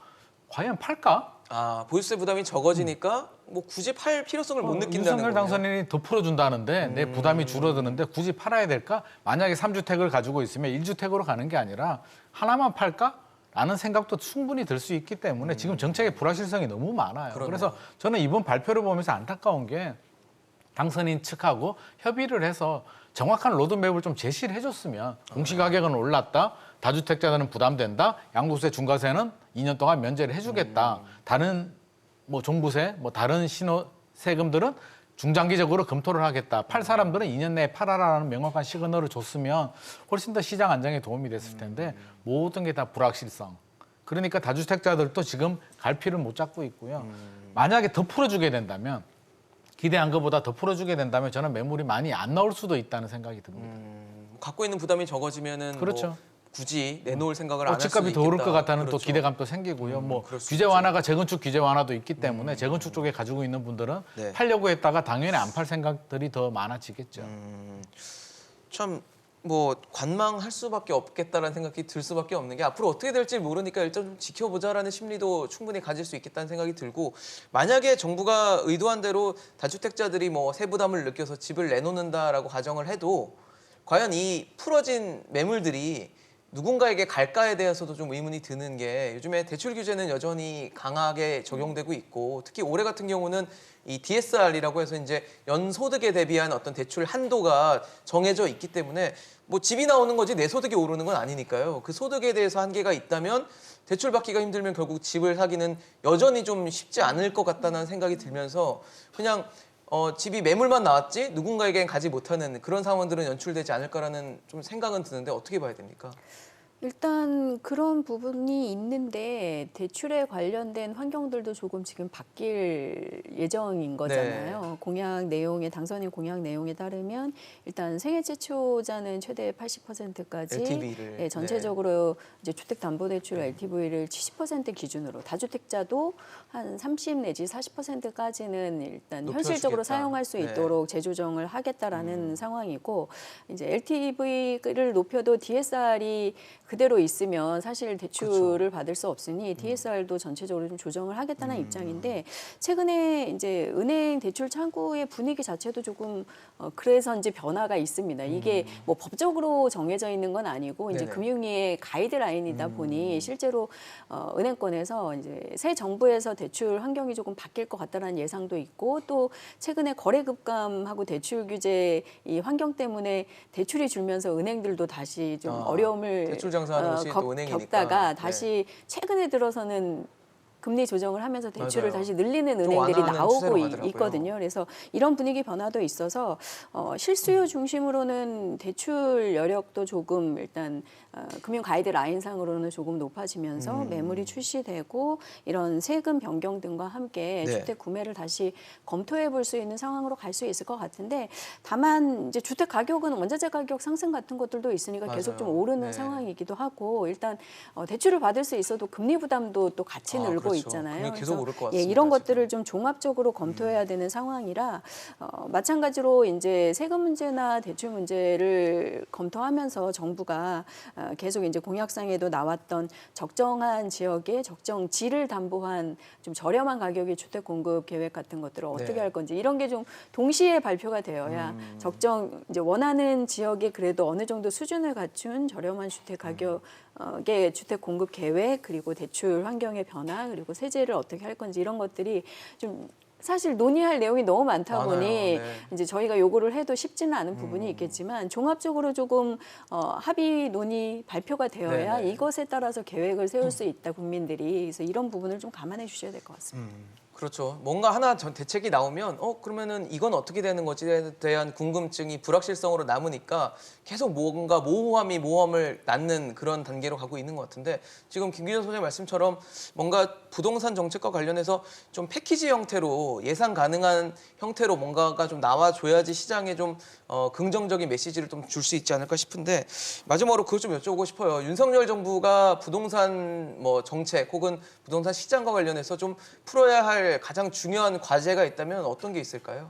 과연 팔까? 아, 보유세 부담이 적어지니까 뭐 굳이 팔 필요성을 못 느낀다는 윤석열 거예요. 당선인이 더 풀어준다는데 내 부담이 줄어드는데 굳이 팔아야 될까? 만약에 3주택을 가지고 있으면 1주택으로 가는 게 아니라 하나만 팔까? 라는 생각도 충분히 들 수 있기 때문에 지금 정책의 불확실성이 너무 많아요. 그렇네요. 그래서 저는 이번 발표를 보면서 안타까운 게 당선인 측하고 협의를 해서 정확한 로드맵을 좀 제시를 해줬으면 공시가격은 올랐다, 다주택자들은 부담된다, 양도세 중과세는 2년 동안 면제를 해주겠다. 다른 뭐 종부세, 뭐 다른 신호 세금들은 중장기적으로 검토를 하겠다. 팔 사람들은 2년 내에 팔아라라는 명확한 시그널을 줬으면 훨씬 더 시장 안정에 도움이 됐을 텐데 모든 게 다 불확실성. 그러니까 다주택자들도 지금 갈피를 못 잡고 있고요. 만약에 더 풀어주게 된다면 기대한 것보다 더 풀어주게 된다면 저는 매물이 많이 안 나올 수도 있다는 생각이 듭니다. 갖고 있는 부담이 적어지면은 그렇죠. 뭐 굳이 내놓을 생각을 안 할 수도 집값이 있겠다. 더 오를 것 같다는 또 그렇죠. 기대감도 생기고요. 뭐 그럴 수 규제 있죠. 완화가 재건축 규제 완화도 있기 때문에 재건축 쪽에 가지고 있는 분들은 네. 팔려고 했다가 당연히 안 팔 생각들이 더 많아지겠죠. 참 뭐 관망할 수밖에 없겠다라는 생각이 들 수밖에 없는 게 앞으로 어떻게 될지 모르니까 일단 좀 지켜보자라는 심리도 충분히 가질 수 있겠다는 생각이 들고 만약에 정부가 의도한 대로 다주택자들이 뭐 세부담을 느껴서 집을 내놓는다라고 가정을 해도 과연 이 풀어진 매물들이 누군가에게 갈까에 대해서도 좀 의문이 드는 게 요즘에 대출 규제는 여전히 강하게 적용되고 있고 특히 올해 같은 경우는 이 DSR이라고 해서 이제 연소득에 대비한 어떤 대출 한도가 정해져 있기 때문에 뭐 집이 나오는 거지 내 소득이 오르는 건 아니니까요. 그 소득에 대해서 한계가 있다면 대출 받기가 힘들면 결국 집을 사기는 여전히 좀 쉽지 않을 것 같다는 생각이 들면서 그냥 집이 매물만 나왔지 누군가에겐 가지 못하는 그런 상황들은 연출되지 않을까라는 좀 생각은 드는데 어떻게 봐야 됩니까? 일단 그런 부분이 있는데 대출에 관련된 환경들도 조금 지금 바뀔 예정인 거잖아요. 공약 내용에 당선인 공약 내용에 따르면 일단 생애 최초자는 최대 80%까지 LTV를 예, 전체적으로 이제 주택담보대출 LTV를 70% 기준으로 다주택자도 한 30 내지 40%까지는 일단 현실적으로 높여주겠다. 사용할 수 네. 있도록 재조정을 하겠다라는 상황이고 이제 LTV를 높여도 DSR이 그대로 있으면 사실 대출을 받을 수 없으니 DSR도 전체적으로 좀 조정을 하겠다는 입장인데 최근에 이제 은행 대출 창구의 분위기 자체도 조금 그래서인지 변화가 있습니다. 이게 뭐 법적으로 정해져 있는 건 아니고 이제 네네. 금융위의 가이드라인이다 보니 실제로 은행권에서 이제 새 정부에서 대출 환경이 조금 바뀔 것 같다는 예상도 있고 또 최근에 거래 급감하고 대출 규제 이 환경 때문에 대출이 줄면서 은행들도 다시 좀 어려움을 대출 장사하는 곳이 또 은행이니까. 겪다가 다시 최근에 들어서는 금리 조정을 하면서 대출을 맞아요. 다시 늘리는 또 은행들이 완화하는 나오고 추세로 가더라고요. 있거든요. 그래서 이런 분위기 변화도 있어서 실수요 중심으로는 대출 여력도 조금 일단 금융 가이드라인상으로는 조금 높아지면서 매물이 출시되고 이런 세금 변경 등과 함께 네. 주택 구매를 다시 검토해 볼 수 있는 상황으로 갈 수 있을 것 같은데 다만 이제 주택 가격은 원자재 가격 상승 같은 것들도 있으니까 계속 좀 맞아요. 오르는 네. 상황이기도 하고 일단 대출을 받을 수 있어도 금리 부담도 또 같이 늘고 그렇죠. 있잖아요. 금리 계속 그래서 오를 것 예, 같습니다, 이런 지금. 것들을 좀 종합적으로 검토해야 되는 상황이라 마찬가지로 이제 세금 문제나 대출 문제를 검토하면서 정부가 계속 이제 공약상에도 나왔던 적정한 지역의 적정 질을 담보한 좀 저렴한 가격의 주택 공급 계획 같은 것들을 어떻게 네. 할 건지 이런 게 좀 동시에 발표가 되어야 적정 이제 원하는 지역에 그래도 어느 정도 수준을 갖춘 저렴한 주택 가격의 주택 공급 계획 그리고 대출 환경의 변화 그리고 세제를 어떻게 할 건지 이런 것들이 좀 사실 논의할 내용이 너무 많다 많아요. 보니 네. 이제 저희가 요구를 해도 쉽지는 않은 부분이 있겠지만 종합적으로 조금 합의 논의 발표가 되어야 네네. 이것에 따라서 계획을 세울 수 있다 국민들이 그래서 이런 부분을 좀 감안해 주셔야 될 것 같습니다. 그렇죠. 뭔가 하나 대책이 나오면 그러면은 이건 어떻게 되는 거지에 대한 궁금증이 불확실성으로 남으니까 계속 뭔가 모험을 낳는 그런 단계로 가고 있는 것 같은데 지금 김규현 소장의 말씀처럼 뭔가 부동산 정책과 관련해서 좀 패키지 형태로 예상 가능한 형태로 뭔가가 좀 나와줘야지 시장에 좀 긍정적인 메시지를 좀 줄 수 있지 않을까 싶은데 마지막으로 그것 좀 여쭤보고 싶어요. 윤석열 정부가 부동산 정책 혹은 부동산 시장과 관련해서 좀 풀어야 할 가장 중요한 과제가 있다면 어떤 게 있을까요?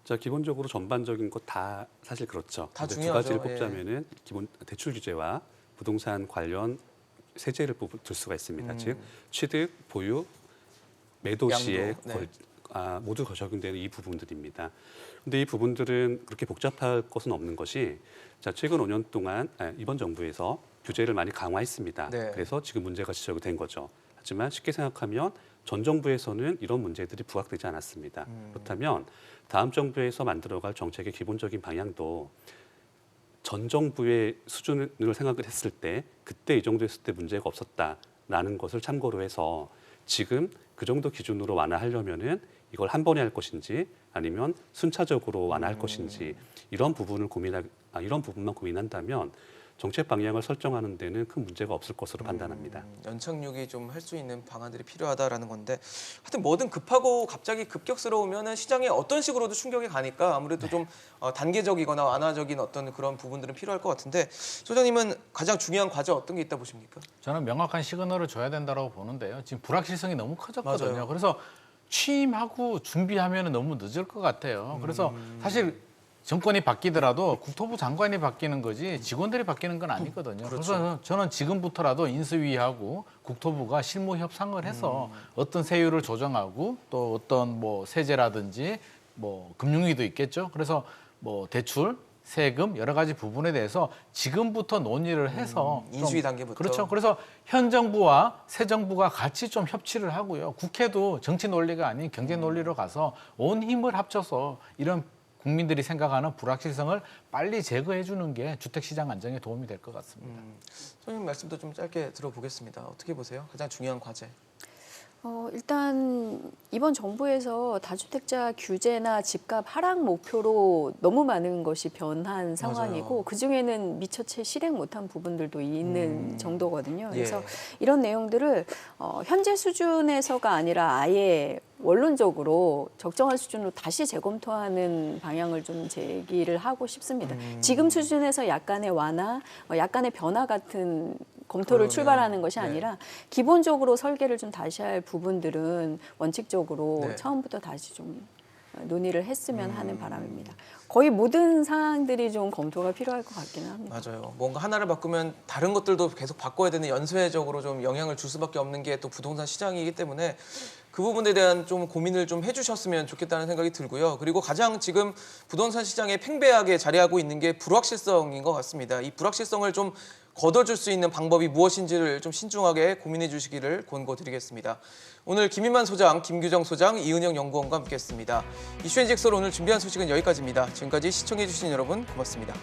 자, 기본적으로 전반적인 것 다 사실 그렇죠. 다 근데 중요하죠. 두 가지를 꼽자면은 기본 대출 규제와 부동산 관련 세제를 들 수가 있습니다. 즉 취득, 보유, 매도 시에 양도, 네. 모두 적용되는 이 부분들입니다. 근데 이 부분들은 그렇게 복잡할 것은 없는 것이 자, 최근 5년 동안 이번 정부에서 규제를 많이 강화했습니다. 네. 그래서 지금 문제가 지적이 된 거죠. 하지만 쉽게 생각하면 전 정부에서는 이런 문제들이 부각되지 않았습니다. 그렇다면 다음 정부에서 만들어갈 정책의 기본적인 방향도 전 정부의 수준을 생각을 했을 때 그때 이 정도 했을 때 문제가 없었다라는 것을 참고로 해서 지금 그 정도 기준으로 완화하려면은 이걸 한 번에 할 것인지 아니면 순차적으로 완화할 것인지 이런 부분만 고민한다면 정책 방향을 설정하는 데는 큰 문제가 없을 것으로 판단합니다. 연착륙이 좀 할 수 있는 방안들이 필요하다라는 건데 하여튼 뭐든 급하고 갑자기 급격스러우면 시장에 어떤 식으로도 충격이 가니까 아무래도 좀 단계적이거나 완화적인 어떤 그런 부분들은 필요할 것 같은데 소장님은 가장 중요한 과제 어떤 게 있다 보십니까? 저는 명확한 시그널을 줘야 된다고 보는데요. 지금 불확실성이 너무 커졌거든요. 맞아요. 그래서 취임하고 준비하면 너무 늦을 것 같아요. 그래서 사실 정권이 바뀌더라도 국토부 장관이 바뀌는 거지 직원들이 바뀌는 건 아니거든요. 그렇죠. 그래서 저는 지금부터라도 인수위하고 국토부가 실무 협상을 해서 어떤 세율을 조정하고 또 어떤 세제라든지 금융위도 있겠죠. 그래서 대출, 세금 여러 가지 부분에 대해서 지금부터 논의를 해서 인수위 단계부터. 그렇죠. 그래서 현 정부와 새 정부가 같이 좀 협치를 하고요. 국회도 정치 논리가 아닌 경제 논리로 가서 온 힘을 합쳐서 이런 국민들이 생각하는 불확실성을 빨리 제거해 주는 게 주택시장 안정에 도움이 될 것 같습니다. 소장님 말씀도 좀 짧게 들어보겠습니다. 어떻게 보세요? 가장 중요한 과제. 일단 이번 정부에서 다주택자 규제나 집값 하락 목표로 너무 많은 것이 변한 상황이고 맞아요. 그중에는 미처 채 실행 못한 부분들도 있는 정도거든요. 그래서 예. 이런 내용들을 현재 수준에서가 아니라 아예 원론적으로 적정한 수준으로 다시 재검토하는 방향을 좀 제기를 하고 싶습니다. 지금 수준에서 약간의 완화, 약간의 변화 같은 검토를 그러면, 출발하는 것이 네. 아니라 기본적으로 설계를 좀 다시 할 부분들은 원칙적으로 네. 처음부터 다시 좀 논의를 했으면 하는 바람입니다. 거의 모든 사항들이 좀 검토가 필요할 것 같기는 합니다. 맞아요. 뭔가 하나를 바꾸면 다른 것들도 계속 바꿔야 되는 연쇄적으로 좀 영향을 줄 수밖에 없는 게 또 부동산 시장이기 때문에 그 부분에 대한 좀 고민을 좀 해주셨으면 좋겠다는 생각이 들고요. 그리고 가장 지금 부동산 시장에 팽배하게 자리하고 있는 게 불확실성인 것 같습니다. 이 불확실성을 좀 걷어줄 수 있는 방법이 무엇인지를 좀 신중하게 고민해 주시기를 권고드리겠습니다. 오늘 김인만 소장, 김규정 소장, 이은영 연구원과 함께했습니다. 이슈앤직설 오늘 준비한 소식은 여기까지입니다. 지금까지 시청해 주신 여러분 고맙습니다.